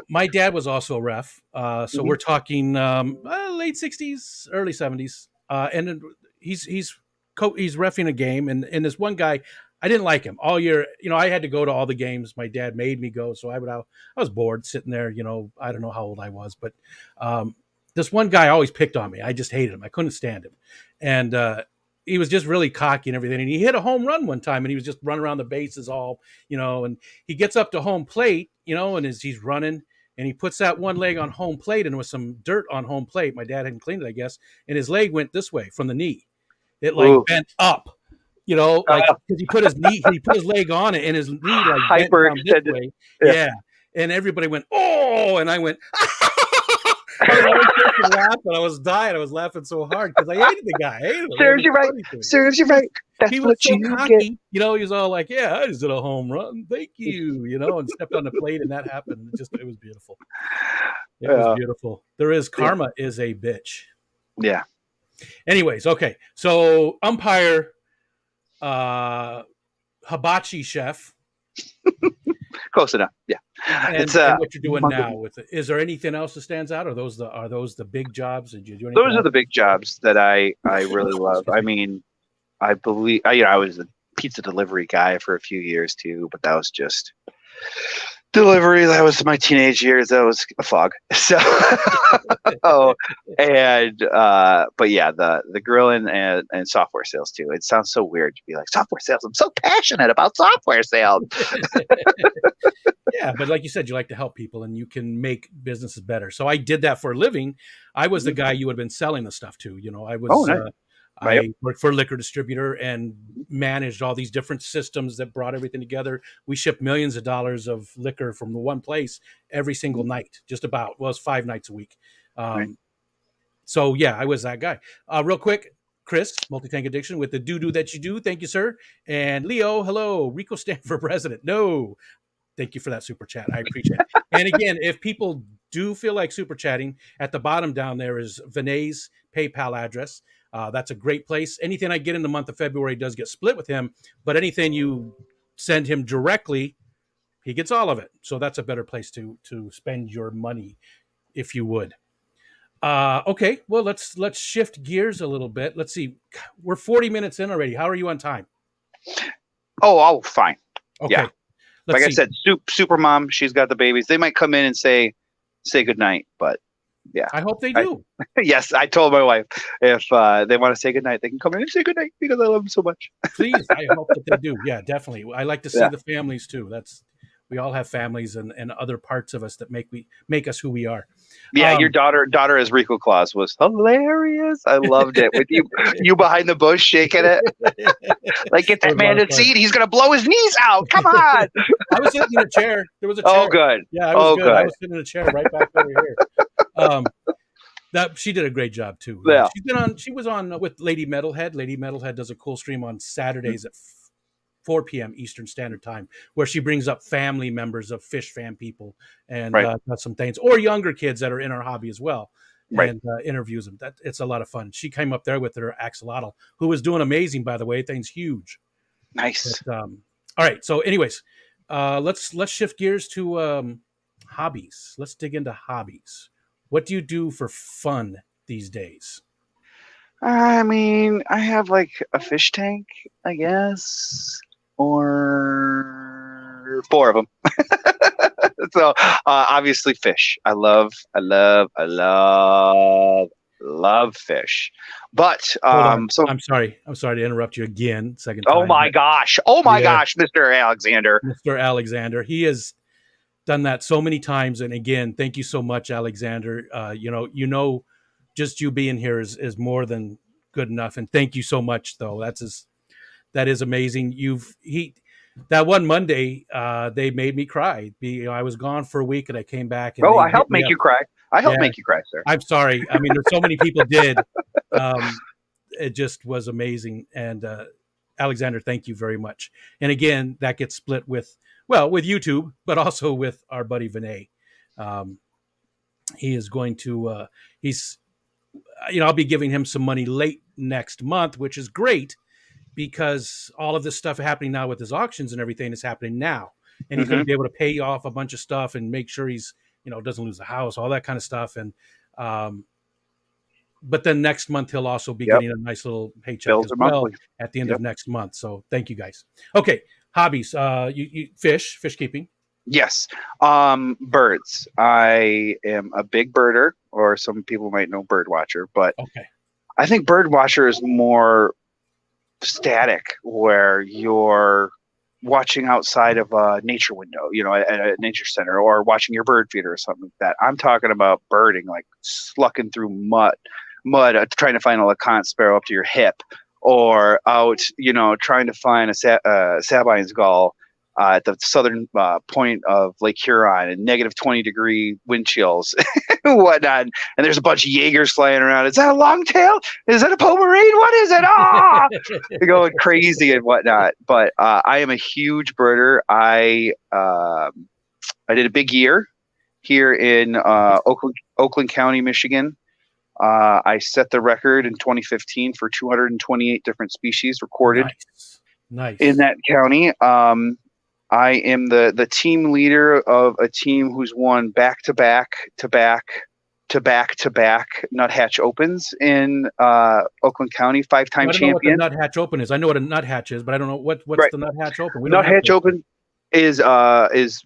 My dad was also a ref. So we're talking late 60s, early 70s. And he's reffing a game, and this one guy, I didn't like him all year. I had to go to all the games. My dad made me go, so I was bored sitting there. I don't know how old I was, but this one guy always picked on me. I just hated him. I couldn't stand him, and he was just really cocky and everything. And he hit a home run one time, and he was just running around the bases all, and he gets up to home plate, and as he's running, and he puts that one leg on home plate, and there was some dirt on home plate. My dad hadn't cleaned it, I guess, and his leg went this way from the knee. It bent up, because he put his leg on it, and his knee hyper extended. Way. Yeah, and everybody went, oh, and I went. I was dying. I was laughing so hard because I hated the guy. Serves you right. Serves you right. That's he was so cocky. He was all like, "Yeah, I just did a home run. Thank you." And stepped on the plate, and that happened. It was beautiful. It was beautiful. Karma is a bitch. Yeah. Anyways, okay. So umpire, hibachi chef. Close enough. Yeah. And what you're doing now with it. Is there anything else that stands out? Are those the big jobs? Did you do anything those else? Are the big jobs that I really love. I mean, I believe, I was pizza delivery guy for a few years too, but that was just delivery. That was my teenage years. That was a fog. So, but yeah, the grilling and software sales too. It sounds so weird to be like software sales. I'm so passionate about software sales. Yeah, but like you said, you like to help people and you can make businesses better. So I did that for a living. I was the guy you would have been selling the stuff to. You know, I was. Nice. I worked for a liquor distributor and managed all these different systems that brought everything together. We shipped millions of dollars of liquor from the one place every single night, just about. Well, it was 5 nights a week. Right. So, yeah, I was that guy. Real quick, Chris, Multi-Tank Addiction with the doo-doo that you do. Thank you, sir. And Leo, hello. Rico stand for president. No. Thank you for that super chat. I appreciate it. And again, if people do feel like super chatting, at the bottom down there is Vinay's PayPal address. That's a great place. Anything I get in the month of February does get split with him, but anything you send him directly, he gets all of it. So that's a better place to spend your money, if you would. Okay, well let's shift gears a little bit. Let's see, we're 40 minutes in already. How are you on time? Oh, fine. Okay. Yeah. Like I said, super mom. She's got the babies. They might come in and say good night, but yeah. I hope they do. Yes, I told my wife if they want to say good night, they can come in and say good night because I love them so much. Please, I hope that they do. Yeah, definitely. I like to see the families too. We all have families and other parts of us that make us who we are. Yeah, your daughter as Rico Claus was hilarious. I loved it with you behind the bush shaking it. Like, get that man in the seat. He's gonna blow his knees out. Come on. I was sitting in a chair. There was a chair. Oh, good. Yeah, I was good. I was sitting in a chair right back over here. That she did a great job too. Yeah. She was on with Lady Metalhead. Lady Metalhead does a cool stream on Saturdays at 4 p.m. Eastern Standard Time, where she brings up family members of fish fan people and does some things, or younger kids that are in our hobby as well, and interviews them. It's a lot of fun. She came up there with her axolotl, who was doing amazing, by the way. Thing's huge. Nice. But, all right. So, anyways, let's shift gears to hobbies. Let's dig into hobbies. What do you do for fun these days? I mean, I have like a fish tank, I guess, or 4 of them. So obviously fish. I love fish. But I'm sorry to interrupt you again. Second time. Oh my gosh, Mr. Alexander. Mr. Alexander. He has done that so many times, and again, thank you so much, Alexander. Just you being here is more than good enough, and thank you so much. Though that is amazing. That one Monday, they made me cry. I was gone for a week, and I came back. And I helped make you cry. I helped make you cry, sir. I'm sorry. I mean, there's so many people did. It just was amazing, and Alexander, thank you very much. And again, that gets split with YouTube, but also with our buddy Vinay. He is going to. I'll be giving him some money late next month, which is great because all of this stuff happening now with his auctions and everything is happening now. And he's going to be able to pay off a bunch of stuff and make sure he's, doesn't lose the house, all that kind of stuff. And, but then next month he'll also be getting a nice little paycheck as well at the end of next month. So thank you guys. Okay. Hobbies. You fish keeping. Yes. Birds. I am a big birder, or some people might know bird watcher, but I think bird watcher is more static, where you're watching outside of a nature window, at a nature center, or watching your bird feeder or something like that. I'm talking about birding, like slucking through mud, trying to find a LeConte sparrow up to your hip, or out, trying to find a Sabine's gull at the southern point of Lake Huron, and negative 20-degree wind chills and whatnot. And there's a bunch of Jaegers flying around. Is that a longtail? Is that a Pomeranian? What is it? Ah! They're going crazy and whatnot. But I am a huge birder. I did a big year here in Oakland County, Michigan. I set the record in 2015 for 228 different species recorded in that county. I am the team leader of a team who's won back-to-back back-to-back nuthatch opens in Oakland County, 5-time I don't know what the champion. nuthatch open is. I know what a nuthatch is, but I don't know what's Right. the nuthatch open. We don't have Nuthatch those. Open is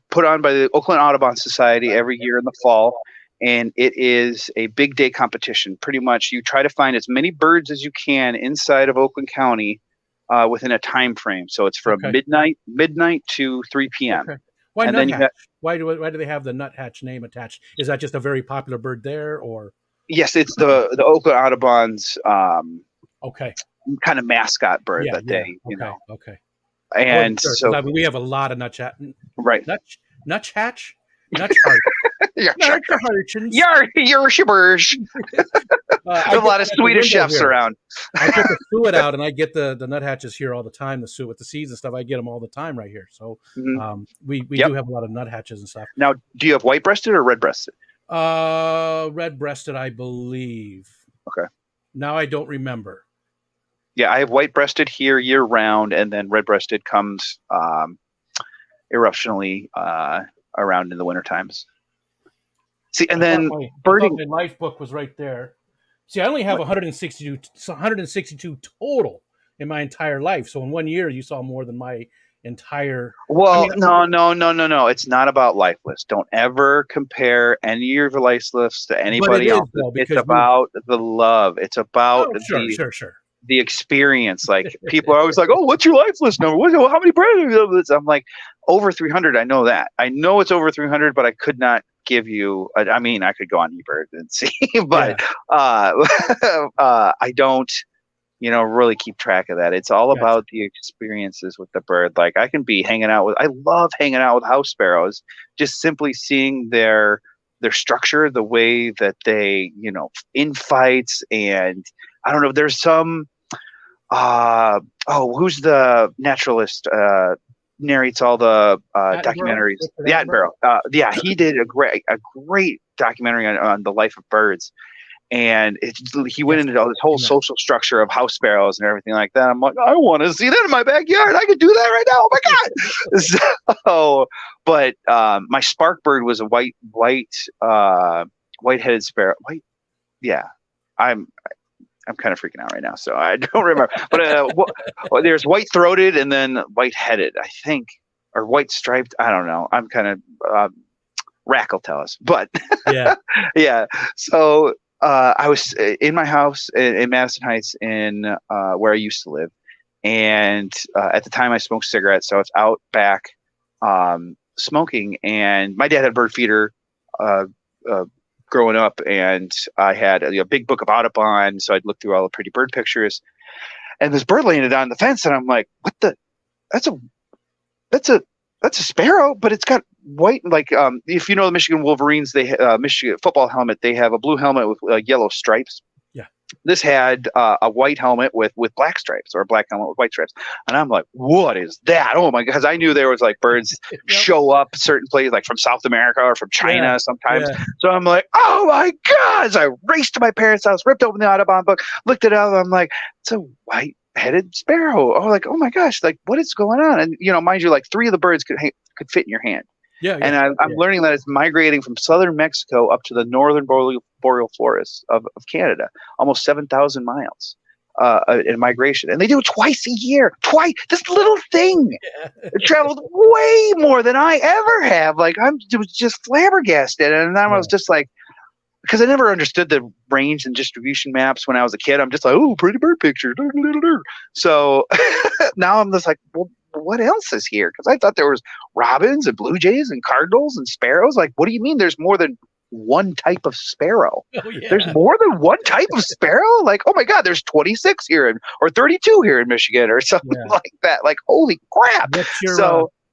put on by the Oakland Audubon Society every year in the fall, and it is a big day competition. Pretty much, you try to find as many birds as you can inside of Oakland County within a time frame. So it's from midnight to 3 p.m. Okay. Why and nuthatch? then you Why do they have the nuthatch name attached? Is that just a very popular bird there, or? Yes, it's the Oakland Audubon's Okay. kind of mascot bird Yeah, that yeah. they, Okay. And sure, so we have a lot of nuthatch. Right. Nuthatch? You're shibbers. A lot of Swedish chefs here. around. I get the suet out, and I get the nuthatches here all the time. The suet with the seeds and stuff, I get them all the time right here. So we do have a lot of nuthatches and stuff. Now, do you have white-breasted or red-breasted? Red-breasted, I believe. Okay. Now I don't remember. Yeah, I have white-breasted here year-round, and then red-breasted comes eruptionally around in the winter times. See, and then birding. My life book was right there. See, I only have 162 total in my entire life. So in 1 year, you saw more than my entire. Well, no. It's not about life lists. Don't ever compare any of your life lists to anybody else. It's about the love. It's about the experience. Like, people are always like, "Oh, what's your life list number? How many birds?" I'm like, over 300. I know that. I know it's over 300, but I could not give you. I mean, I could go on eBird and see, but I don't. Really keep track of that. It's all about the experiences with the bird. Like, I love hanging out with house sparrows, just simply seeing their structure, the way that they, in fights. And I don't know, there's some, who's the naturalist, narrates all the documentaries. The Attenborough. He did a great documentary on the life of birds. And he went into all this whole social structure of house sparrows and everything like that. I'm like, I want to see that in my backyard. I could do that right now. Oh my God! But my spark bird was a white-headed sparrow. I'm kind of freaking out right now, so I don't remember. But there's white-throated and then white-headed, I think, or white-striped. I don't know. I'm kind of Rack will tell us, but yeah. So. I was in my house in Madison Heights, in where I used to live, and at the time I smoked cigarettes, so I was out back smoking. And my dad had a bird feeder growing up, and I had a big book of Audubon, so I'd look through all the pretty bird pictures. And this bird landed on the fence, and I'm like, "What the? That's a sparrow, but it's got white, like if you know the Michigan Wolverines, they Michigan football helmet, they have a blue helmet with yellow stripes. Yeah, this had a white helmet with black stripes, or a black helmet with white stripes. And I'm like, what is that? Oh my God, because I knew there was like birds show up certain places, like from South America or from China sometimes. So I'm like, oh my God. So I raced to my parents' house, ripped open the Audubon book, looked it up. I'm like, it's a white-headed sparrow. Oh, like, oh my gosh, like, what is going on? And mind you, like 3 of the birds could fit in your hand. And I'm learning that it's migrating from southern Mexico up to the northern boreal forests of Canada, almost 7,000 miles in migration. And they do it twice a year. This little thing it traveled way more than I ever have. Like, I was just flabbergasted. And then I was just like, because I never understood the range and distribution maps when I was a kid. I'm just like, oh, pretty bird picture. So now I'm just like, well, what else is here? Because I thought there was robins and blue jays and cardinals and sparrows. Like, what do you mean there's more than one type of sparrow? There's more than one type of sparrow? Like, oh my God, there's 26 here or 32 here in Michigan or something like that. Like, holy crap.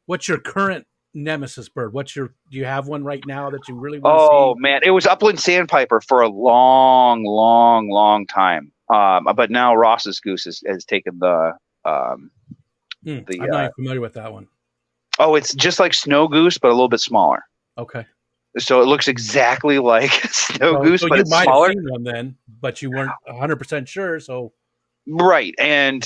What's your current nemesis bird? Do you have one right now that you really want to see? Oh man, it was upland sandpiper for a long time. But now Ross's goose has taken the I'm not familiar with that one. Oh, it's just like snow goose, but a little bit smaller. Okay. So it looks exactly like snow goose, but it's smaller. Have seen one then, but you weren't 100% sure. So Right. And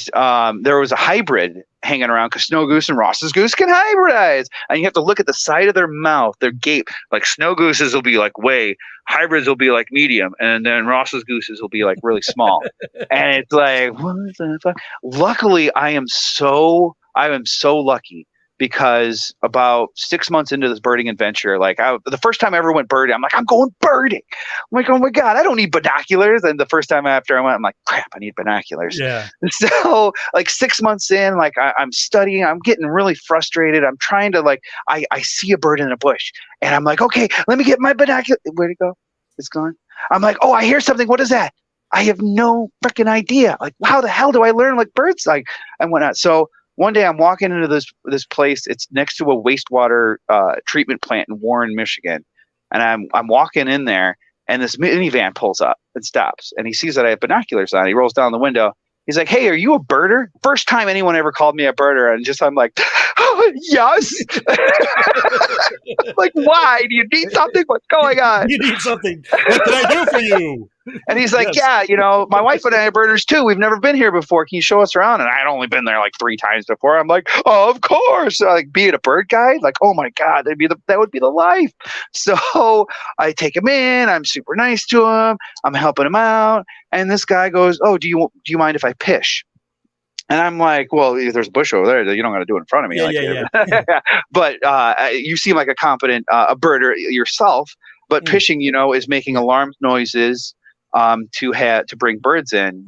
there was a hybrid hanging around because snow goose and Ross's goose can hybridize. And you have to look at the side of their mouth, their gape. Like snow gooses will be like way, hybrids will be like medium, and then Ross's gooses will be like really small. And it's like, what the fuck? Luckily, I am so lucky because about 6 months into this birding adventure, like the first time I ever went birding, I'm like, I'm going birding. I'm like, oh my God, I don't need binoculars. And the first time after I went, I'm like, crap, I need binoculars. Yeah. So like 6 months in, like I'm studying, I'm getting really frustrated. I'm trying to like, I see a bird in a bush and I'm like, okay, let me get my binocular. Where'd it go? It's gone. I'm like, oh, I hear something. What is that? I have no freaking idea. Like, how the hell do I learn like birds? Like, and whatnot. So one day I'm walking into this place. It's next to a wastewater treatment plant in Warren, Michigan. And I'm walking in there, and this minivan pulls up and stops. And he sees that I have binoculars on. He rolls down the window. He's like, hey, are you a birder? First time anyone ever called me a birder. And I'm like, oh, yes. Like, why? Do you need something? What's going on? You need something. What can I do for you? And he's like, yes. Yeah, my wife and I are birders too. We've never been here before. Can you show us around? And I had only been there like 3 times before. I'm like, oh, of course. So, like, being a bird guide, like, oh my God, that would be the life. So I take him in. I'm super nice to him. I'm helping him out. And this guy goes, oh, do you mind if I pish? And I'm like, well, if there's a bush over there, you don't got to do it in front of me. Yeah. But you seem like a competent a birder yourself. But pishing, is making alarm noises to bring birds in.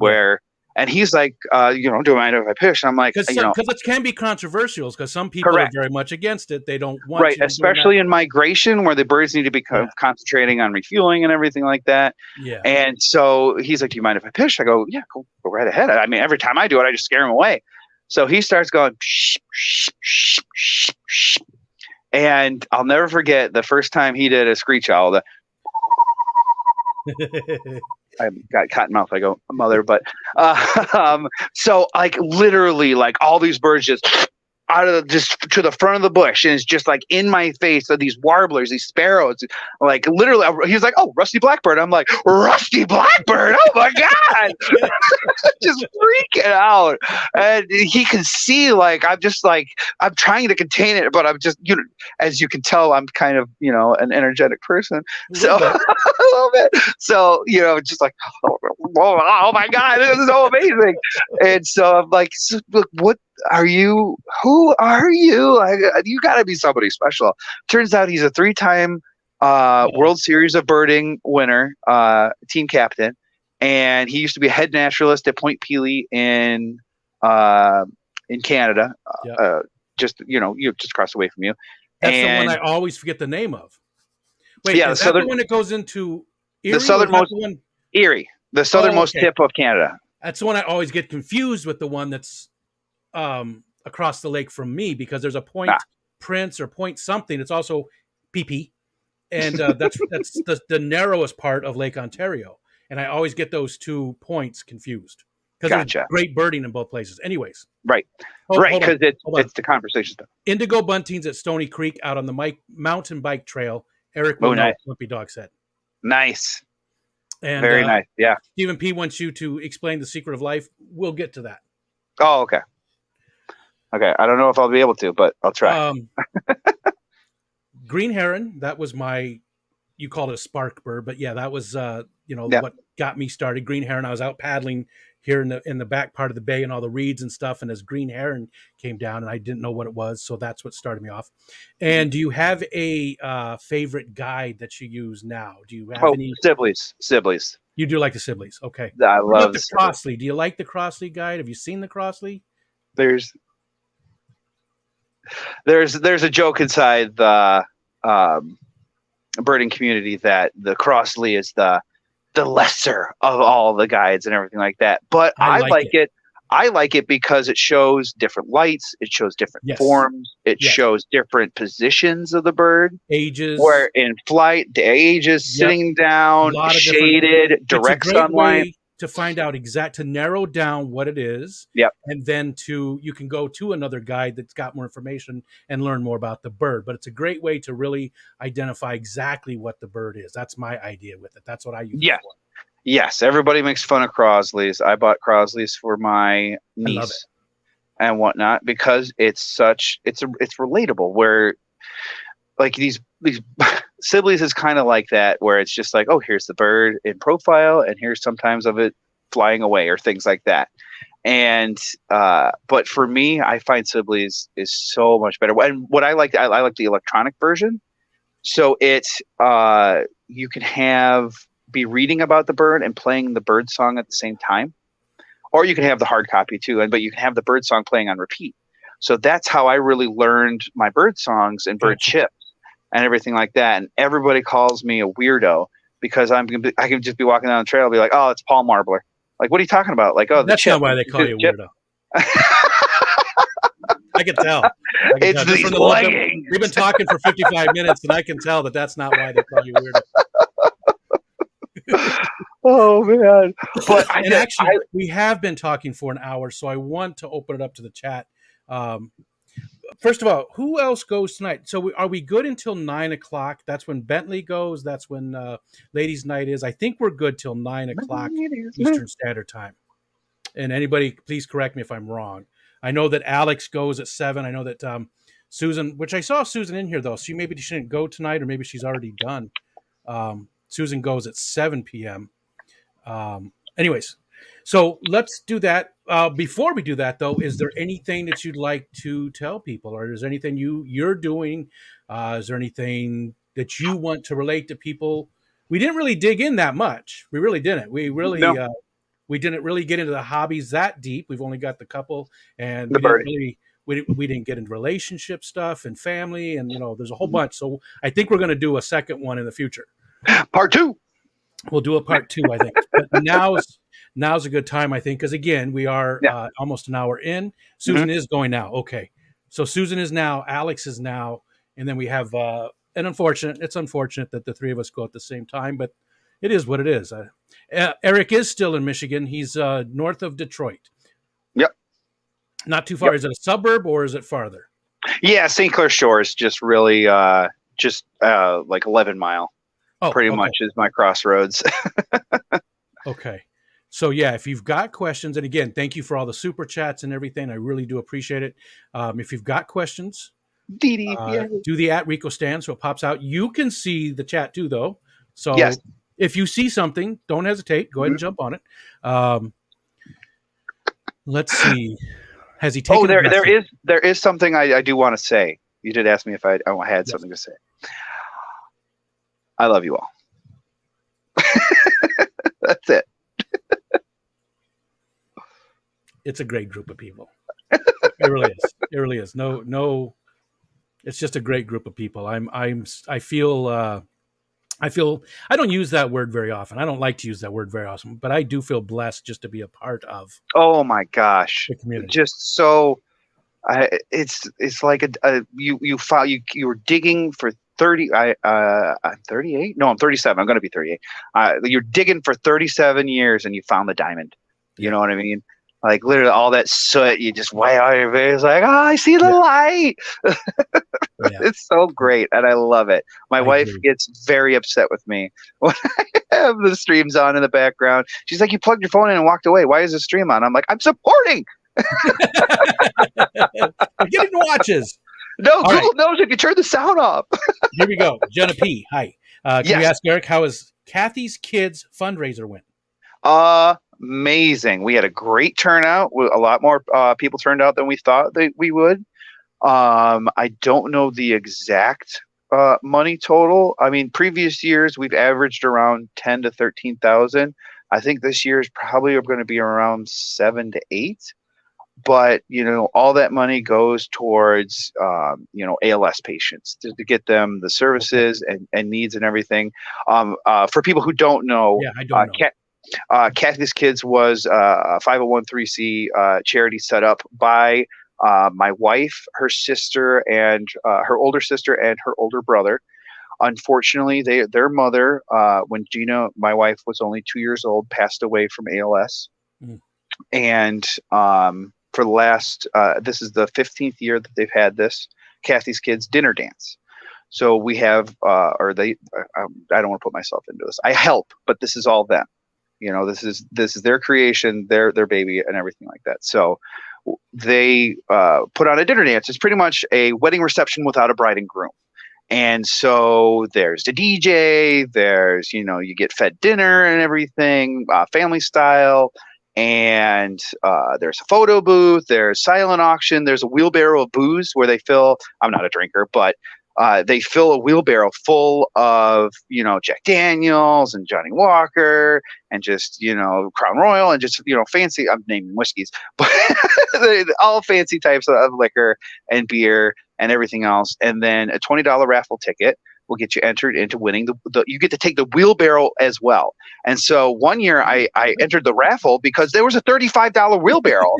And he's like, do you mind if I pish? And I'm like, because it can be controversial because some people correct. are very much against it. They don't want right, especially in migration where the birds need to be concentrating on refueling and everything like that. Yeah. And so he's like, do you mind if I pish? I go, yeah, go right ahead. I mean, every time I do it, I just scare him away. So he starts going, shh, shh, shh, shh, shh. And I'll never forget the first time he did a screech owl. I got cotton mouth. I go, mother, but so like literally, like all these birds just just to the front of the bush, and it's just like in my face of these warblers, these sparrows, like literally. He was like, "Oh, rusty blackbird." I'm like, "Rusty blackbird! Oh my God!" Just freaking out, and he can see like I'm trying to contain it, but I'm just as you can tell, I'm kind of an energetic person, so a little bit. So just like, oh my God, this is so amazing, and so I'm like, look, what are you? Who are you? You got to be somebody special. Turns out he's a 3-time World Series of Birding winner, team captain, and he used to be a head naturalist at Point Pelee in Canada. Just just across the way from you. That's the one I always forget the name of. Wait, yeah, is that the one that goes into Erie, the southernmost Erie, the southernmost tip of Canada. That's the one I always get confused with the one that's across the lake from me, because there's a Point Prince or Point something. It's also PP, and that's the narrowest part of Lake Ontario. And I always get those 2 points confused because there's great birding in both places. Anyways, right, because it's the conversation stuff. Indigo buntings at Stony Creek out on the mountain bike trail. Erik Why-rock, Wimpy Dog said. Nice. And very nice. Yeah. Stephen P wants you to explain the secret of life. We'll get to that. Oh, okay. Okay, I don't know if I'll be able to, but I'll try. Green heron, that was you called it a spark bird, but yeah, that was what got me started. Green heron, I was out paddling here in the back part of the bay and all the reeds and stuff, and as green heron came down, and I didn't know what it was, so that's what started me off. And do you have a favorite guide that you use now? Do you have any? Sibley's. You do like the Sibley's, okay. I love the Crossley. Do you like the Crossley guide? Have you seen the Crossley? There's a joke inside the birding community that the Crossley is the lesser of all the guides and everything like that. But I like it. I like it because it shows different lights. It shows different forms. It shows different positions of the bird. Ages. Where in flight, the ages, sitting down, shaded, direct sunlight. To find out to narrow down what it is. Yep. And then you can go to another guide that's got more information and learn more about the bird. But it's a great way to really identify exactly what the bird is. That's my idea with it. That's what I use it for. Yes, everybody makes fun of Crosley's. I bought Crosley's for my I love it. niece and whatnot because it's relatable. Where like these Sibley's is kind of like that, where it's just like, oh, here's the bird in profile, and here's sometimes of it flying away or things like that. And but for me, I find Sibley's is so much better. And what I like the electronic version. So it's you can be reading about the bird and playing the bird song at the same time, or you can have the hard copy too, but you can have the bird song playing on repeat. So that's how I really learned my bird songs and bird chips and everything like that. And everybody calls me a weirdo because I can just be walking down the trail and be like, oh, it's Paul Marbler. Like, what are you talking about? Like, oh, that's chip. not why they call you a weirdo. I can tell. It's these leggings. We've been talking for 55 minutes, and I can tell that that's not why they call you weirdo. Oh man! But we have been talking for an hour, so I want to open it up to the chat. First of all, who else goes tonight? So are we good until 9 o'clock? That's when Bentley goes. That's when Ladies' Night is. I think we're good till 9 o'clock Eastern Standard Time. And anybody, please correct me if I'm wrong. I know that Alex goes at 7. I know that Susan, which I saw Susan in here, though. So maybe she didn't go tonight, or maybe she's already done. Susan goes at 7 p.m. Anyways, so let's do that. Before we do that, though, is there anything that you'd like to tell people, or is there anything you're doing? Is there anything that you want to relate to people? We didn't really dig in that much. We really didn't. We didn't really get into the hobbies that deep. We've only got the couple, and we didn't get into relationship stuff and family, and there's a whole bunch. So I think we're going to do a second one in the future. Part 2. We'll do a part 2, I think. But now's a good time, I think, because again, we are almost an hour in. Susan is going now. Okay, so Susan is now, Alex is now, and then we have it's unfortunate that the three of us go at the same time, but it is what it is. Erik is still in Michigan. He's north of Detroit. Yep. Not too far. Yep. Is it a suburb or is it farther? Yeah, St. Clair Shores, just really like 11 mile. Pretty much is my crossroads. Okay. So yeah, if you've got questions, and again, thank you for all the super chats and everything. I really do appreciate it. If you've got questions, do the @Rico Stan so it pops out. You can see the chat too, though. So if you see something, don't hesitate. Go ahead and jump on it. Let's see. Has he taken? Oh, there is something I do want to say. You did ask me if I had something to say. I love you all. That's it. It's a great group of people. It really is. It really is. No. It's just a great group of people. I feel. I don't use that word very often. I don't like to use that word very often, but I do feel blessed just to be a part of. Oh my gosh! The community. Just so. It's like you were digging for 30. I'm 38. No, I'm 37. I'm going to be 38. You're digging for 37 years and you found the diamond. You know what I mean? Like literally all that soot, you just way out your face. Like, oh, I see the light. It's so great, and I love it. My wife gets very upset with me when I have the streams on in the background. She's like, "You plugged your phone in and walked away. Why is the stream on?" I'm like, "I'm supporting." I'm getting watches. No, Google knows if you turn the sound off. Here we go. Jenna P. Hi. Can you ask Erik, how is Kathy's Kids fundraiser went? Amazing. We had a great turnout. A lot more people turned out than we thought that we would. I don't know the exact money total. I mean, previous years we've averaged around 10 to 13,000. I think this year is probably going to be around 7 to 8. But, all that money goes towards, ALS patients to get them the services and needs and everything. For people who don't know, I don't know. Kathy's Kids was a 501(c) charity set up by my wife, her sister, and her older sister and her older brother. Unfortunately, their mother, when Gina, my wife, was only 2 years old, passed away from ALS. And for the last, this is the 15th year that they've had this Kathy's Kids dinner dance. So we have, I don't want to put myself into this. I help, but this is all them. This is their creation, their baby, and everything like that. So they put on a dinner dance. It's pretty much a wedding reception without a bride and groom. And so there's the DJ, there's, you get fed dinner and everything, family style. And there's a photo booth, there's silent auction, there's a wheelbarrow of booze where they fill, I'm not a drinker, but they fill a wheelbarrow full of, Jack Daniels and Johnny Walker and just, Crown Royal and just, fancy, I'm naming whiskeys, but all fancy types of liquor and beer and everything else. And then a $20 raffle ticket will get you entered into winning you get to take the wheelbarrow as well. And so one year I entered the raffle because there was a $35 wheelbarrow.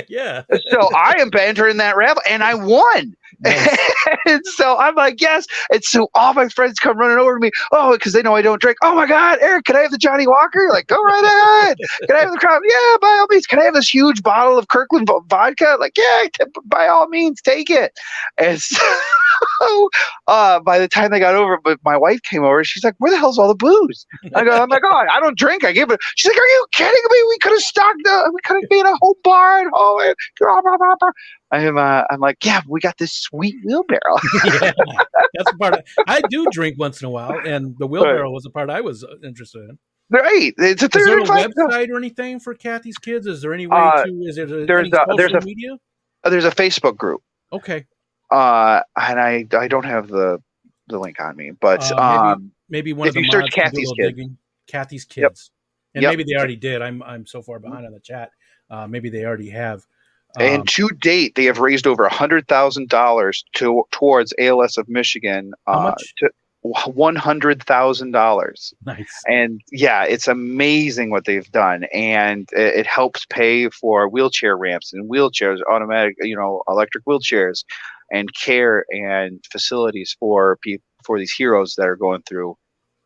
Yeah. So I am entering that raffle and I won. Nice. And so I'm like, yes. And so all my friends come running over to me. Oh, because they know I don't drink. Oh my God, Eric, can I have the Johnny Walker? Like, go right ahead. Can I have the Crown? Yeah, by all means. Can I have this huge bottle of Kirkland vodka? Like, yeah, by all means, take it. And so by the time they got over, but my wife came over. She's like, where the hell's all the booze? I go, oh my God, I don't drink. I give it. She's like, are you kidding me? We could have made a whole bar at home. I'm like, yeah, we got this sweet wheelbarrow. Yeah, that's the part. I do drink once in a while, and the wheelbarrow was the part I was interested in. Right. It's a Is there a website or anything for Kathy's kids? Is there any way to? Is there social media? There's a Facebook group. Okay. And I don't have the link on me, but maybe one of the search Kathy's kids. Kathy's kids, and maybe they already did. I'm so far behind on the chat. Maybe they already have. And to date, they have raised over $100,000 towards ALS of Michigan. How much? $100,000. Nice. And yeah, it's amazing what they've done, and it helps pay for wheelchair ramps and wheelchairs, automatic, electric wheelchairs, and care and facilities for people, for these heroes that are going through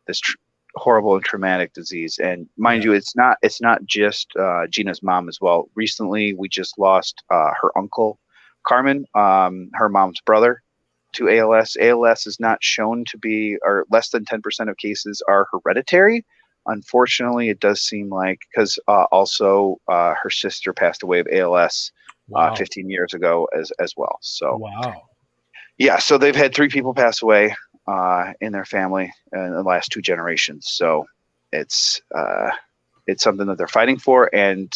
this horrible and traumatic disease. And mind you, it's not just Gina's mom as well. Recently, we just lost her uncle, Carmen, her mom's brother, to ALS. ALS is not shown to be, or less than 10% of cases are hereditary. Unfortunately, it does seem like, because also her sister passed away of ALS 15 years ago as well. So yeah, so they've had 3 people pass away in their family in the last 2 generations. So it's something that they're fighting for. And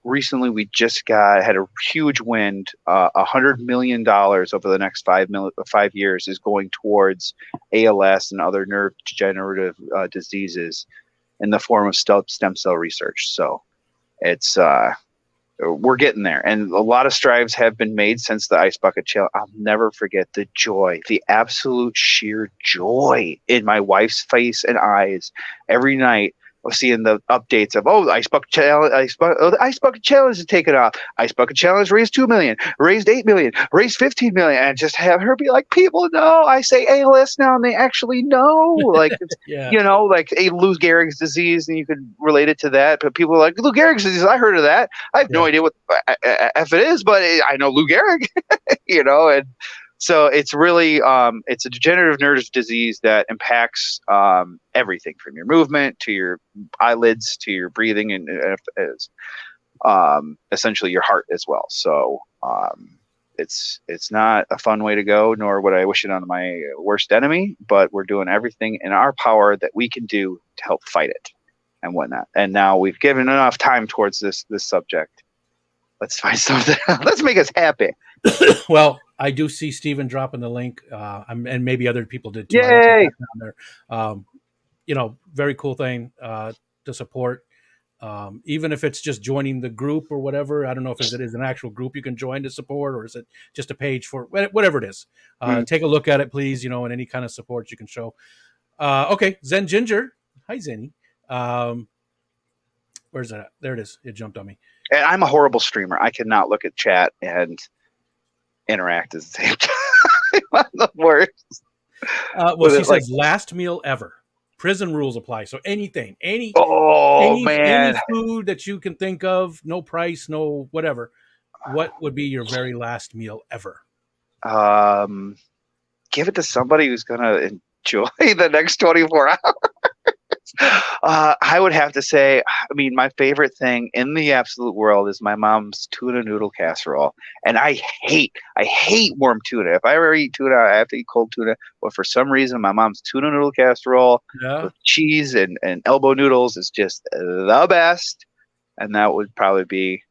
recently we just had a huge wind. $100 million over the next 5 years is going towards ALS and other nerve degenerative diseases in the form of stem cell research. So it's we're getting there, and a lot of strides have been made since the Ice Bucket Challenge. I'll never forget the joy, the absolute sheer joy in my wife's face and eyes every night of seeing the updates of, the Ice Bucket Challenge, the Ice Bucket Challenge is taken off. Ice Bucket Challenge raised $2 million, raised $8 million, raised $15 million, and just have her be like, people know I say ALS now, and they actually know, like, like Lou Gehrig's disease, and you could relate it to that. But people are like, Lou Gehrig's disease, I heard of that. I have no idea what F it is, but I know Lou Gehrig, and so it's really it's a degenerative nerve disease that impacts everything from your movement to your eyelids to your breathing, and essentially your heart as well. So it's not a fun way to go, nor would I wish it on my worst enemy, but we're doing everything in our power that we can do to help fight it and whatnot. And now we've given enough time towards this subject. Let's find something. Let's make us happy. Well, I do see Steven dropping the link, and maybe other people did too. Yay! Very cool thing to support. Even if it's just joining the group or whatever. I don't know if it is an actual group you can join to support, or is it just a page for whatever it is. Take a look at it, please, and any kind of support you can show. Okay, Zen Ginger. Hi, Zenny. Where's that at? There it is. It jumped on me. And I'm a horrible streamer. I cannot look at chat and interact at the same time. I'm the worst. She says, last meal ever. Prison rules apply. So anything, any food that you can think of, no price, no whatever. What would be your very last meal ever? Give it to somebody who's going to enjoy the next 24 hours. I would have to say, I mean, my favorite thing in the absolute world is my mom's tuna noodle casserole. And I hate warm tuna. If I ever eat tuna, I have to eat cold tuna. But for some reason, my mom's tuna noodle casserole with cheese and elbow noodles is just the best. And that would probably be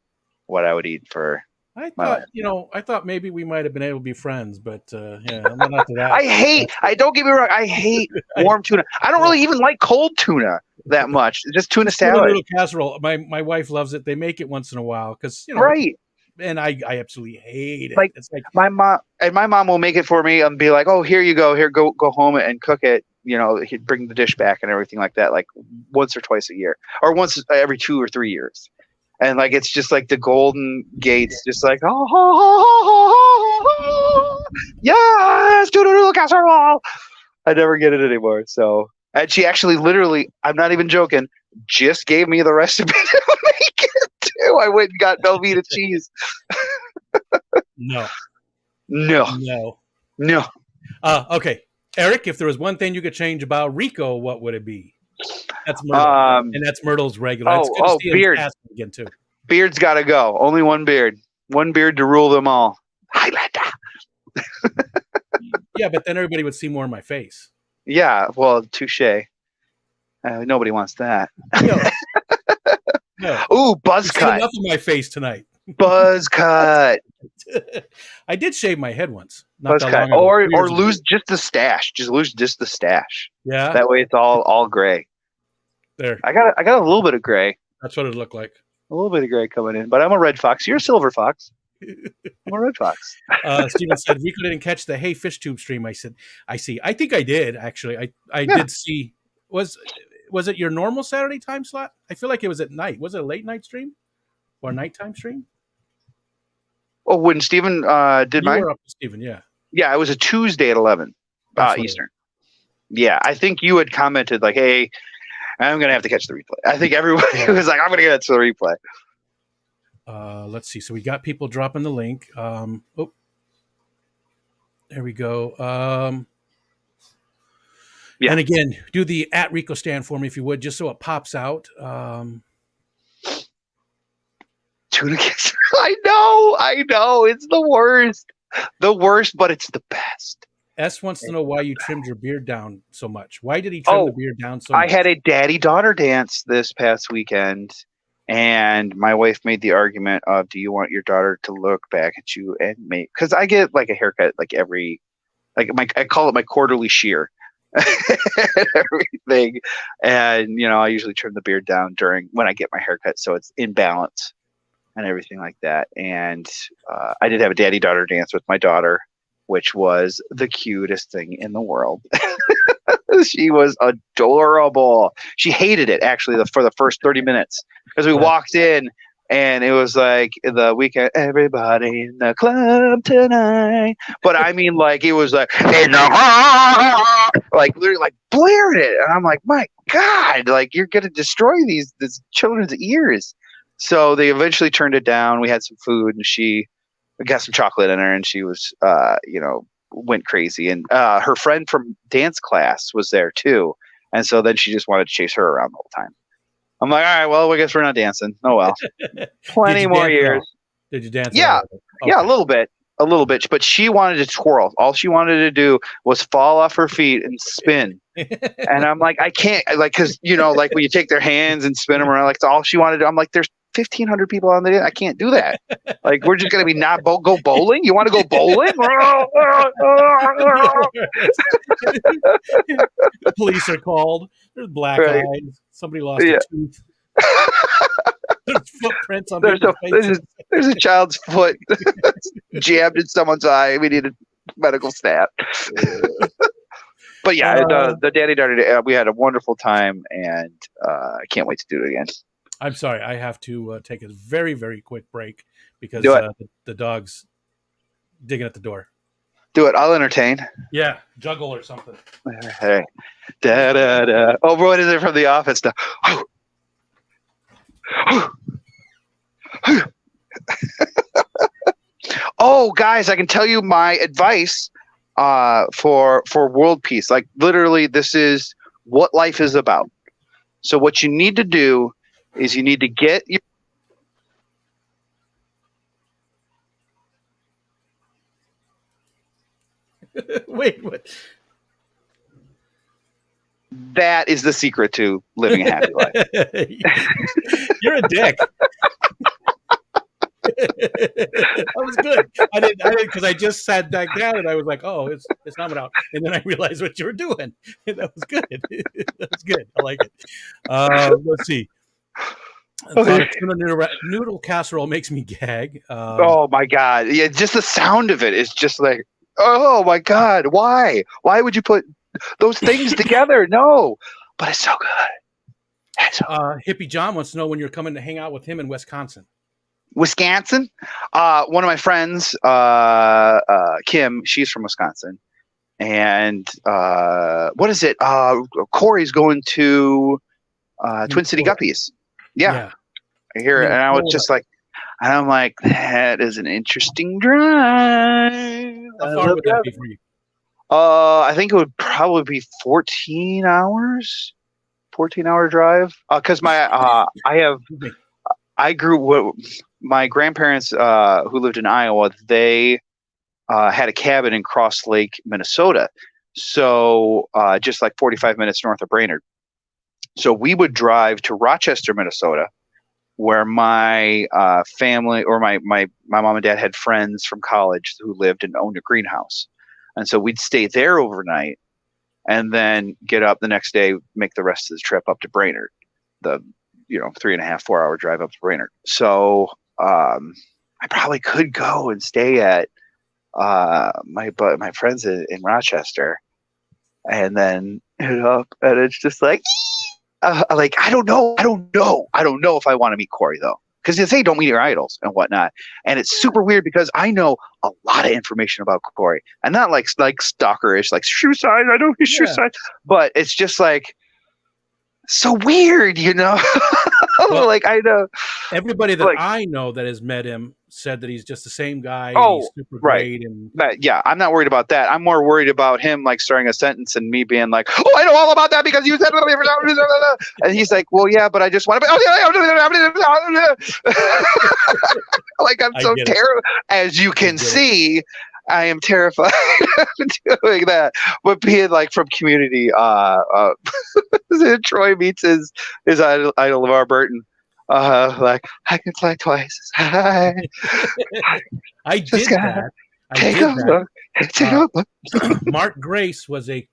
what I would eat for. I thought maybe we might have been able to be friends, but yeah, I'm not after that. Don't get me wrong, I hate warm tuna. I don't really even like cold tuna that much. Just tuna salad. Tuna casserole. My wife loves it. They make it once in a while because right. And I absolutely hate it. Like, it's like my mom will make it for me and be like, "Oh, here you go. Here, go home and cook it." He'd bring the dish back and everything like that, like once or twice a year, or once every 2 or 3 years. And like it's just like the golden gates, just like yes, tuna noodle casserole. I never get it anymore. So, and she actually, literally, I'm not even joking, just gave me the recipe to make it too. I went and got Velveeta cheese. No. Okay, Eric, if there was one thing you could change about Rico, what would it be? That's Myrtle, and that's Myrtle's regular. Beard again too. Beard's got to go. Only one beard to rule them all. Highlander. Yeah, but then everybody would see more of my face. Yeah, well, touche. Nobody wants that. No. Ooh, buzz cut. Enough of my face tonight. Buzz cut. I did shave my head once. Buzz cut. Or lose just the stash. Just lose just the stash. Yeah. That way it's all gray. There. I got a little bit of gray. That's what it looked like. A little bit of gray coming in, but I'm a red fox. You're a silver fox. I'm a red fox. Steven said, Rico didn't catch the Hey Fish Tube stream. I said, I see. I think I did, actually. I did see. Was it your normal Saturday time slot? I feel like it was at night. Was it a late night stream or a nighttime stream? Oh, when Steven did mine? You were up to Steven, yeah. Yeah, it was a Tuesday at 11 Eastern. Yeah, I think you had commented like, hey, I'm going to have to catch the replay. I think everybody was like, I'm going to get to the replay. Let's see. So we got people dropping the link. There we go. And again, do the @Rico stand for me if you would, just so it pops out. Tuna kiss. I know. It's the worst. The worst, but it's the best. S wants to know why you trimmed your beard down so much. Why did he trim the beard down so much? I had a daddy-daughter dance this past weekend, and my wife made the argument of, do you want your daughter to look back at you and make... Because I get like a haircut like every... I call it my quarterly shear. Everything. And, I usually trim the beard down when I get my haircut, so it's in balance and everything like that. And I did have a daddy-daughter dance with my daughter, which was the cutest thing in the world. She was adorable. She hated it, actually, for the first 30 minutes. Because we walked in, and it was like the weekend, everybody in the club tonight. But I mean, like, it was like, in the like, literally, like, blaring it. And I'm like, my God, like, you're going to destroy these children's ears. So they eventually turned it down. We had some food, and she got some chocolate in her, and she was, went crazy. And her friend from dance class was there too. And so then she just wanted to chase her around the whole time. I'm like, all right, well, I guess we're not dancing. Oh, well. Plenty more years. Did you dance? Yeah. Okay. Yeah, a little bit. But she wanted to twirl. All she wanted to do was fall off her feet and spin. And I'm like, I can't, like, because, like when you take their hands and spin them around, like, it's all she wanted to do. I'm like, there's 1,500 people on the. I can't do that. Like, we're just gonna be go bowling. You want to go bowling? The police are called. There's black eyes. Somebody lost a tooth. There's footprints on people's faces. There's a child's foot jammed in someone's eye. We need a medical staff. But yeah, the daddy-daughter, we had a wonderful time, and I can't wait to do it again. I'm sorry, I have to take a very, very quick break because the dog's digging at the door. Do it. I'll entertain. Yeah, juggle or something. Hey. Da, da, da. Oh, what is it from The Office now? Oh, guys, I can tell you my advice for world peace. Like, literally, this is what life is about. So what you need to do is you need to get your Wait, what? that is the secret to living a happy life. You're a dick. That was good. I didn't because I just sat back down and I was like, oh, it's not out. And then I realized what you were doing. That was good. That was good. I like it. Let's see. Okay. Noodle casserole makes me gag. Oh my God. Yeah, just the sound of it is just like, oh my God, why? Why would you put those things together? No. But it's so good. Hippie John wants to know when you're coming to hang out with him in Wisconsin. Wisconsin? One of my friends, Kim, she's from Wisconsin. And what is it? Corey's going to Twin City Guppies. Yeah. I hear it. And I was just like, and I'm like, that is an interesting drive. How far would that be for you? I think it would probably be 14 hours. 14-hour drive. Because my grandparents who lived in Iowa, they had a cabin in Cross Lake, Minnesota. So just like 45 minutes north of Brainerd. So we would drive to Rochester, Minnesota, where my family or my mom and dad had friends from college who lived and owned a greenhouse. And so we'd stay there overnight and then get up the next day, make the rest of the trip up to Brainerd, the 3.5, 4 hour drive up to Brainerd. So I probably could go and stay at my friends in Rochester and then hit up. And it's just like, I don't know if I want to meet Corey though, because they say don't meet your idols and whatnot, and it's super weird because I know a lot of information about Corey, and not like stalkerish, like shoe size. I know his shoe size, but it's just like so weird, Well, like I know everybody that I know that has met him said that he's just the same guy. Oh, he's super great. And yeah, I'm not worried about that. I'm more worried about him like starting a sentence and me being like, "Oh, I know all about that because you said," and he's like, "Well, yeah, but I just want to." Like I'm so terrible, as you can see. I am terrified of doing that. But being like from Community, Troy meets his idol LeVar Burton. Like I can fly twice as high. I did that. Take a look. Mark Grace was the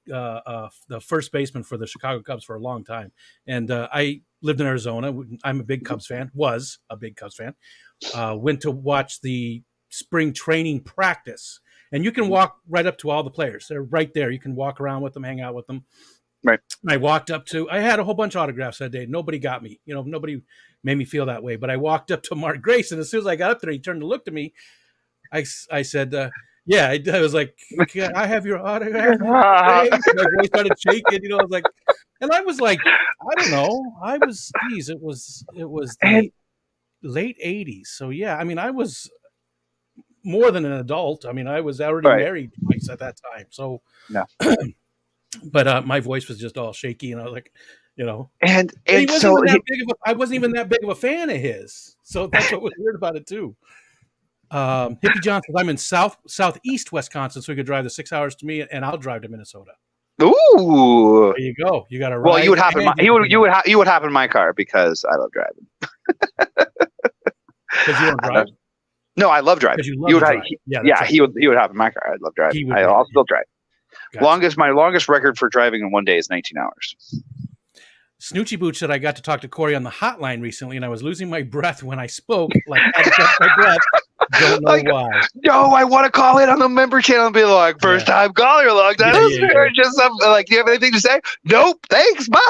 first baseman for the Chicago Cubs for a long time, and I lived in Arizona. I'm a big Cubs fan. Was a big Cubs fan. Went to watch the spring training practice, and you can walk right up to all the players. They're right there. You can walk around with them, hang out with them. Right. I had a whole bunch of autographs that day. Nobody got me. Nobody made me feel that way. But I walked up to Mark Grace, and as soon as I got up there, he turned to look at me. I said, yeah, I was like, I have your autograph. My voice started shaking. I was like, and I was like, I don't know. It was the late 80s. So yeah, I mean, I was more than an adult. I mean, I was already married twice at that time. So, no. But my voice was just all shaky, and I was like, and I wasn't even that big of a fan of his. So that's what was weird about it too. Hippie John says I'm in southeast Wisconsin, so he could drive the 6 hours to me, and I'll drive to Minnesota. Ooh, there you go. You got a ride. Well, you would hop in my car because I love driving. Because you don't drive. No, I love driving. You love drive. He would hop in my car. I'd love driving. I'll still drive. Gotcha. My longest record for driving in one day is 19 hours. Snoochie Booch said I got to talk to Corey on the hotline recently, and I was losing my breath when I spoke. Like, I had to catch my breath. Don't know why. No, I want to call in on the member channel and be like, first time caller, like that. Just something like, do you have anything to say? Nope, thanks, bye.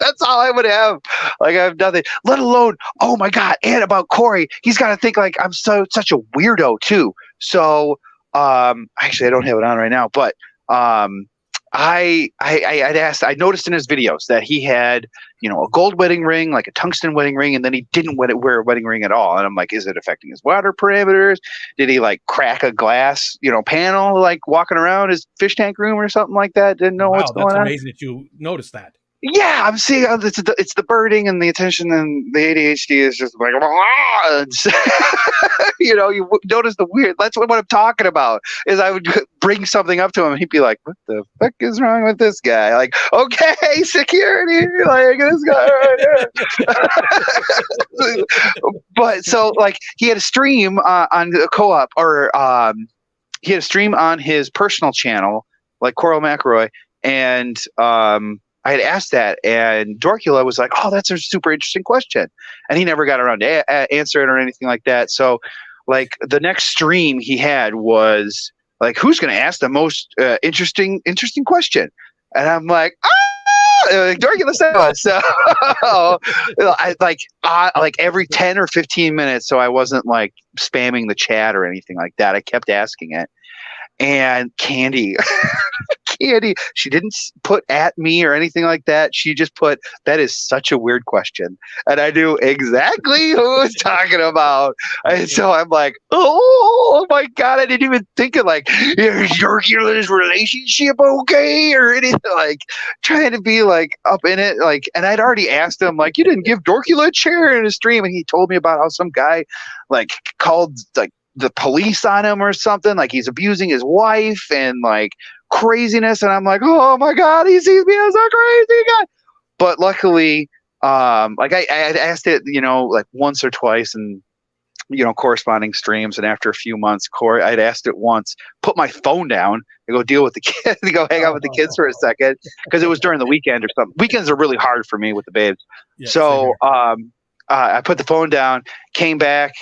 That's all I would have. Like, I have nothing. Let alone, oh my God, and about Corey, he's got to think like I'm such a weirdo too. So, actually, I don't have it on right now, but I noticed in his videos that he had, a gold wedding ring, like a tungsten wedding ring, and then he didn't wear a wedding ring at all. And I'm like, is it affecting his water parameters? Did he like crack a glass, panel, like walking around his fish tank room or something like that? Didn't know what's going on. That's amazing that you noticed that. Yeah, I'm seeing it's the birding and the attention, and the ADHD is just like, you know, you notice the weird. That's what I'm talking about. Is I would bring something up to him, and he'd be like, "What the fuck is wrong with this guy?" Like, okay, security, like this guy right here. But so like he had a stream on the co-op, or he had a stream on his personal channel, like Coral McElroy, and I had asked that, and Dorkula was like, "Oh, that's a super interesting question," and he never got around to answer it or anything like that. So, like the next stream he had was like, "Who's going to ask the most interesting question?" And I'm like, "Ah!" Dorkula said so. I like every 10 or 15 minutes, so I wasn't like spamming the chat or anything like that. I kept asking it, and Candy. Candy, she didn't put at me or anything like that. She just put, "That is such a weird question." And I knew exactly who I was talking about. And so I'm like, oh my God, I didn't even think of like, is Dorkula's relationship okay? Or anything, like trying to be like up in it. Like, and I'd already asked him, like, you didn't give Dorkula a chair in a stream. And he told me about how some guy like called like the police on him or something. Like he's abusing his wife and like craziness, and I'm like, oh my God, he sees me as a crazy guy. But luckily, like I asked it, you know, like once or twice, and you know, corresponding streams. And after a few months, I'd asked it once, put my phone down, and go deal with the kids, go hang out with the kids for a second, because it was during the weekend or something. Weekends are really hard for me with the babes. Yeah, so I put the phone down, came back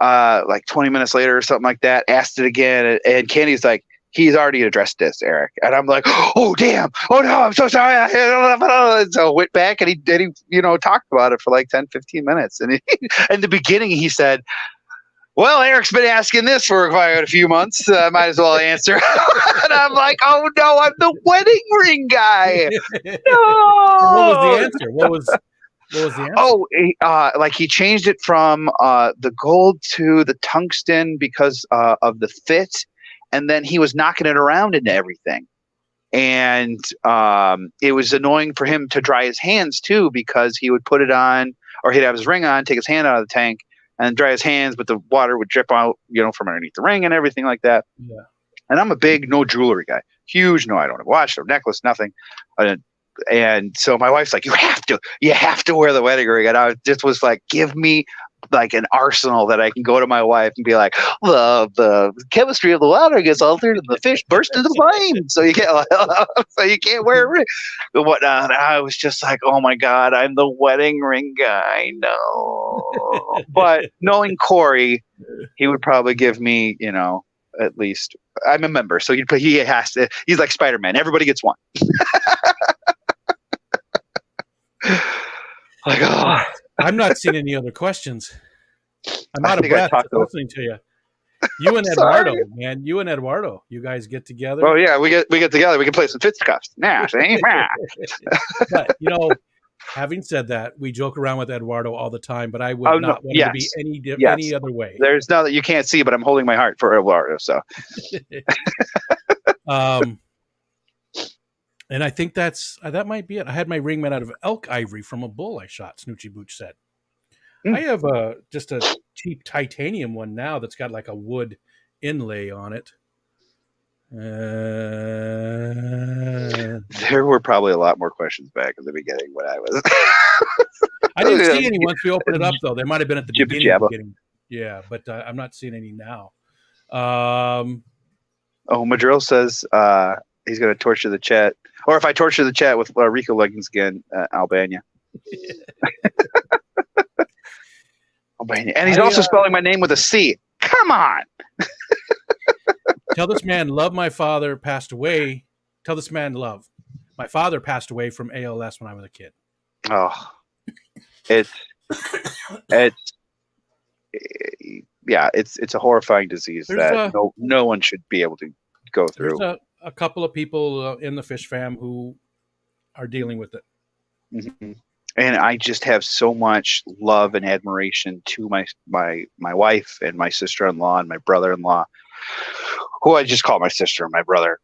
like 20 minutes later or something like that, asked it again, and Candy's like, "He's already addressed this, Eric." And I'm like, "Oh damn! Oh no, I'm so sorry." And so I went back, and he you know, talked about it for like 10, 15 minutes. And in the beginning, he said, "Well, Eric's been asking this for quite a few months. Might as well answer." And I'm like, "Oh no, I'm the wedding ring guy." No. What was the answer? What was the answer? Oh, like he changed it from the gold to the tungsten because of the fit. And then he was knocking it around into everything. And it was annoying for him to dry his hands too, because he would put it on, or he'd have his ring on, take his hand out of the tank and dry his hands, but the water would drip out, you know, from underneath the ring and everything like that. Yeah. And I'm a big no jewelry guy. Huge no, I don't have a watch or necklace, nothing. And so my wife's like, you have to wear the wedding ring. And I just was like, give me like an arsenal that I can go to my wife and be like, the chemistry of the water gets altered and the fish burst into flames. So you can't wear a ring and whatnot. I was just like, oh my God, I'm the wedding ring guy. No. But knowing Corey, he would probably give me, you know, at least I'm a member. So he has to, he's like Spider-Man. Everybody gets one. Like, oh. I'm not seeing any other questions. I'm out of breath listening to you. You and Eduardo, man. You and Eduardo. You guys get together. Oh yeah, we get together. We can play some fisticuffs. Nah, but you know, having said that, we joke around with Eduardo all the time. But I would not want it to be any other way. There's no that you can't see, but I'm holding my heart for Eduardo. So. And I think that might be it. I had my ring made out of elk ivory from a bull I shot, Snoochie Booch said. I have just a cheap titanium one now that's got like a wood inlay on it. There were probably a lot more questions back in the beginning when I was... I didn't see any once we opened it up, though. They might have been at the beginning. Yeah, but I'm not seeing any now. Madrill says he's going to torture the chat. Or if I torture the chat with Rico leggings again, Albania. Albania. And he's also spelling my name with a C. Come on. Tell this man, love my father passed away. Tell this man, love. My father passed away from ALS when I was a kid. Oh, it's a horrifying disease that no one should be able to go through. There's a couple of people in the fish fam who are dealing with it. Mm-hmm. And I just have so much love and admiration to my wife and my sister-in-law and my brother-in-law, who I just call my sister and my brother,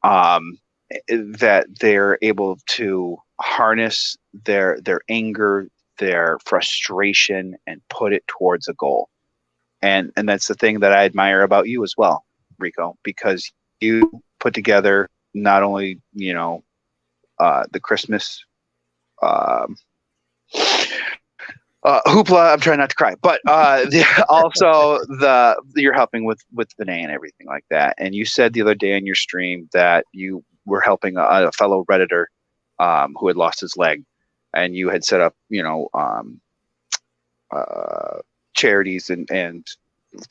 that they're able to harness their anger, their frustration, and put it towards a goal. And that's the thing that I admire about you as well, Rico, because you put together not only, the Christmas hoopla. I'm trying not to cry, but also you're helping with Vinay and everything like that. And you said the other day in your stream that you were helping a fellow Redditor who had lost his leg, and you had set up, charities and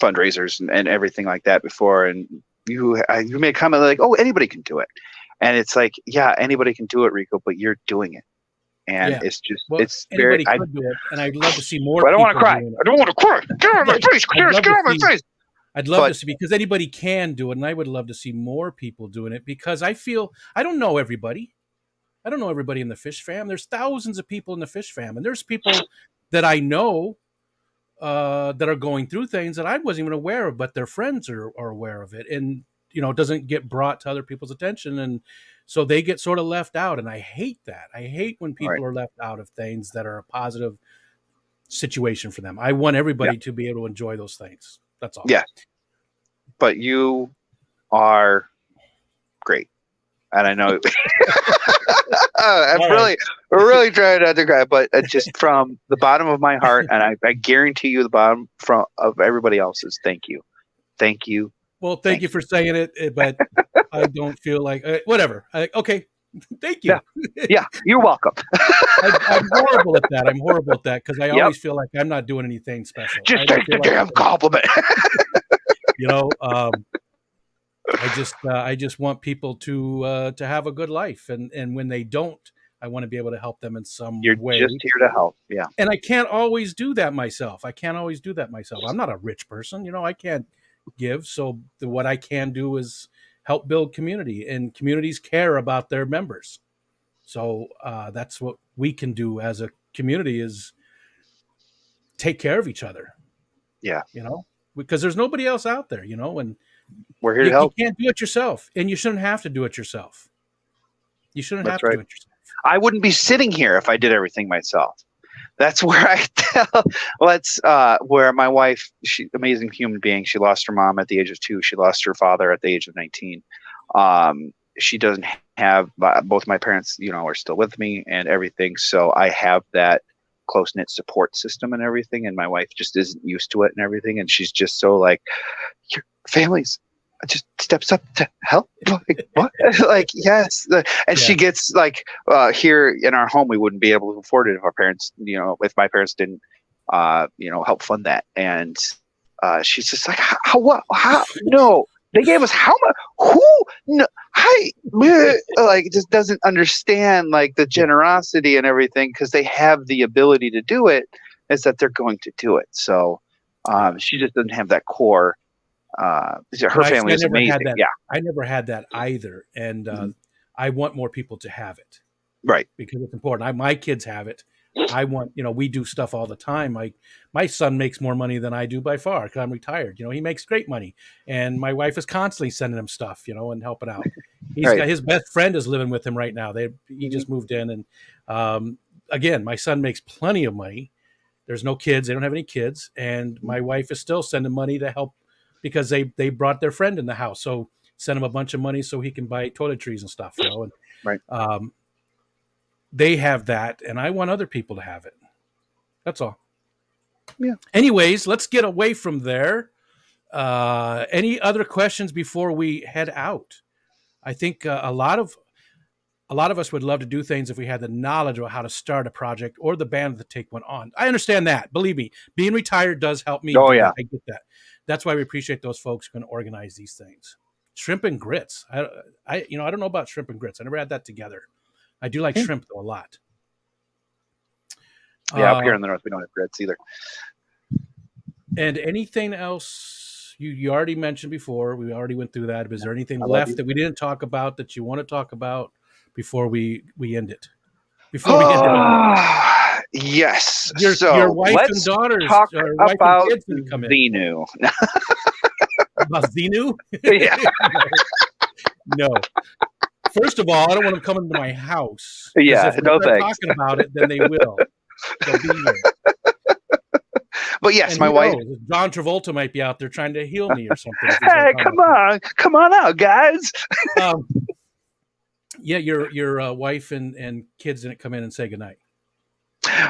fundraisers and everything like that before. And you made a comment like, "Oh, anybody can do it," and it's like, yeah, anybody can do it, Rico, but you're doing it. And it's just, it's very, could do it, and I'd love to see more. I don't want to cry. I don't want to cry. Get out of my face. Get out of my face. I'd love to see, because anybody can do it, and I would love to see more people doing it, because I feel, I don't know everybody. I don't know everybody in the fish fam. There's thousands of people in the fish fam, and there's people that I know that are going through things that I wasn't even aware of, but their friends are aware of it, and it doesn't get brought to other people's attention, and so they get sort of left out. And I hate that. I hate when people are left out of things that are a positive situation for them. I want everybody to be able to enjoy those things. That's all. Yeah. But you are great. And I know I'm really trying not to cry, but just from the bottom of my heart, and I guarantee you the bottom of everybody else's, thank you. Thank you. Well, thank you for saying it, but I don't feel like whatever. Okay, thank you. Yeah, you're welcome. I'm horrible at that. I'm horrible at that, because I always feel like I'm not doing anything special. Just take the damn compliment. I just want people to have a good life, and when they don't, I want to be able to help them in some way. You're just here to help. Yeah. And I can't always do that myself. I'm not a rich person. I can't give. So what I can do is help build community, and communities care about their members. So that's what we can do as a community, is take care of each other. Yeah. Because there's nobody else out there, and we're here to help. You can't do it yourself, and you shouldn't have to do it yourself. You shouldn't have to do it yourself. I wouldn't be sitting here if I did everything myself. That's where I tell. Where my wife, she's an amazing human being. She lost her mom at the age of 2. She lost her father at the age of 19. She doesn't have both my parents. Are still with me and everything. So I have that close-knit support system and everything. And my wife just isn't used to it and everything. And she's just so like, your family's just steps up to help. Like, what? Like, yes. And she gets like, here in our home, we wouldn't be able to afford it if our parents, if my parents didn't, help fund that. And she's just like, how? No, they gave us how much? Who? No, just doesn't understand like the generosity and everything, because they have the ability to do it. Is that they're going to do it. So she just doesn't have that core. Her family is amazing. I never had that either, and I want more people to have it, right? Because it's important. My kids have it. I want, we do stuff all the time. My son makes more money than I do by far, because I'm retired. He makes great money, and my wife is constantly sending him stuff, and helping out. He's got his best friend is living with him right now. He just moved in, and again, my son makes plenty of money. There's no kids. They don't have any kids, and my wife is still sending money to help, because they brought their friend in the house. So send him a bunch of money so he can buy toiletries and stuff, and right. They have that, and I want other people to have it. That's all. Yeah. Anyways, let's get away from there. Any other questions before we head out? I think a lot of us would love to do things if we had the knowledge of how to start a project or the band to take one on. I understand that. Believe me, being retired does help me. Oh, yeah. I get that. That's why we appreciate those folks who can organize these things. Shrimp and grits. I don't know about shrimp and grits. I never had that together. I do like shrimp though a lot. Yeah, up here in the north we don't have grits either. And anything else you already mentioned before? We already went through that. Is there anything left that we didn't talk about that you want to talk about before we end it? Yes. Your wife and daughters talk about Xenu. About Xenu? Yeah. No. First of all, I don't want them coming to my house. Yeah, if we no start thanks. talking about it, then they will. They'll be here. But yes, And my wife. knows, John Travolta might be out there trying to heal me or something. Hey, come on out, guys. Yeah, your wife and kids didn't come in and say goodnight.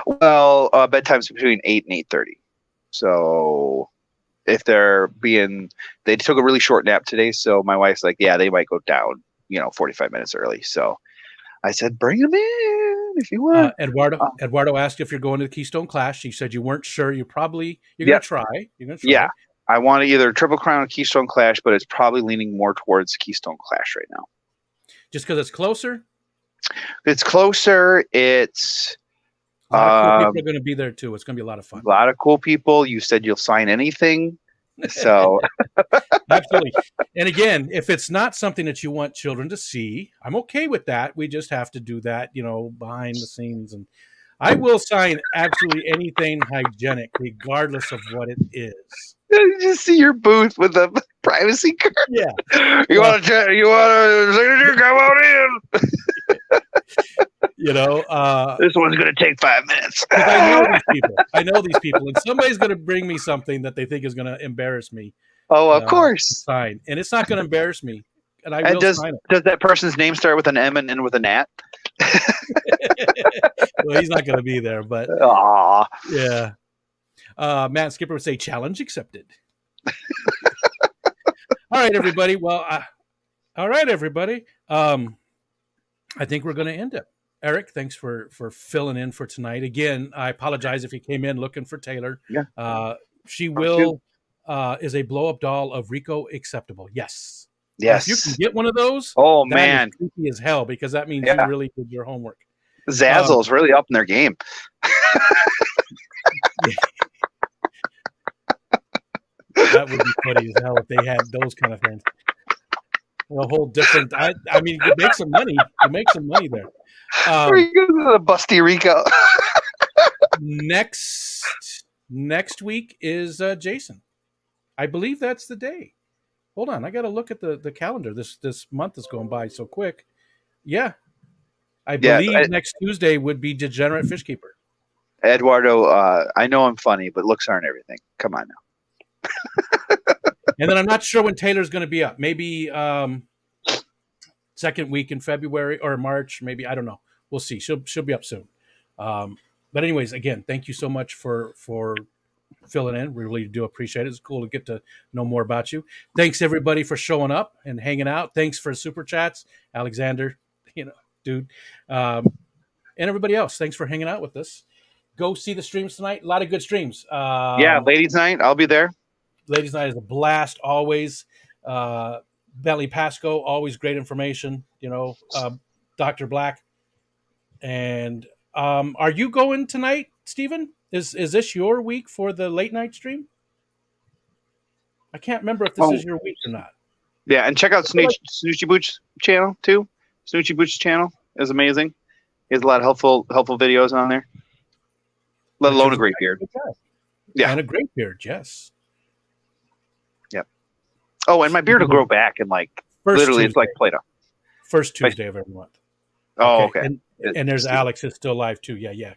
Well, bedtime's between 8 and 8:30. So if they took a really short nap today. So my wife's like, yeah, they might go down, 45 minutes early. So I said, bring them in if you want. Eduardo asked if you're going to the Keystone Clash. You said you weren't sure. You're going to try. You're going to try. Yeah. I want either Triple Crown or Keystone Clash, but it's probably leaning more towards Keystone Clash right now. Just because it's closer? It's closer. It's a lot of cool people are going to be there too. It's going to be a lot of fun. A lot of cool people. You said you'll sign anything. So absolutely. And again, if it's not something that you want children to see, I'm okay with that. We just have to do that, behind the scenes. And I will sign absolutely anything hygienic, regardless of what it is. You just see your booth with a privacy card. Yeah. You want to signature? Come on in. This one's going to take 5 minutes. I know these people, and somebody's going to bring me something that they think is going to embarrass me. Oh, of course. Sign, and it's not going to embarrass me. And does that person's name start with an M and end with a Nat? Well, he's not going to be there, but Aww. Yeah. Matt Skipper would say, "Challenge accepted." All right, everybody. Well, all right, everybody. I think we're going to end it. Erik, thanks for filling in for tonight. Again, I apologize if you came in looking for Taylor. Yeah. She is a blow-up doll of Rico acceptable. Yes. Yes. If you can get one of those, man, is creepy as hell, because that means you really did your homework. Zazzle's really up in their game. That would be funny as hell if they had those kind of things. A whole different. I mean, you make some money. You make some money there. The busty Rico. Next week is Jason. I believe that's the day. Hold on, I got to look at the calendar. This month is going by so quick. Yeah, I believe next Tuesday would be Degenerate Fish Keeper. Eduardo, I know I'm funny, but looks aren't everything. Come on now. And then I'm not sure when Taylor's going to be up. Maybe second week in February or March. Maybe, I don't know. We'll see. She'll be up soon. But anyways, again, thank you so much for filling in. We really do appreciate it. It's cool to get to know more about you. Thanks everybody for showing up and hanging out. Thanks for super chats, Alexander, dude, and everybody else. Thanks for hanging out with us. Go see the streams tonight. A lot of good streams. Ladies' night. I'll be there. Ladies' night is a blast always. Bentley Pasco, always great information. Dr. Black. And are you going tonight, Stephen? Is this your week for the late night stream? I can't remember if this is your week or not. Yeah, and check out Snoochie Booch channel too. Snoochie Booch's channel is amazing. He has a lot of helpful videos on there. Let alone a great beard. Yeah, and a great beard. Yes. Yep. Oh, and my beard will grow back in literally, it's like Play-Doh. First Tuesday of every month. Oh, okay. And there's Alex is still live too. Yeah.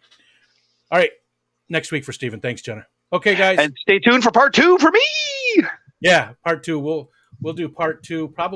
All right. Next week for Stephen. Thanks, Jenna. Okay, guys. And stay tuned for part 2 for me. Yeah, part 2. We'll do part 2 probably.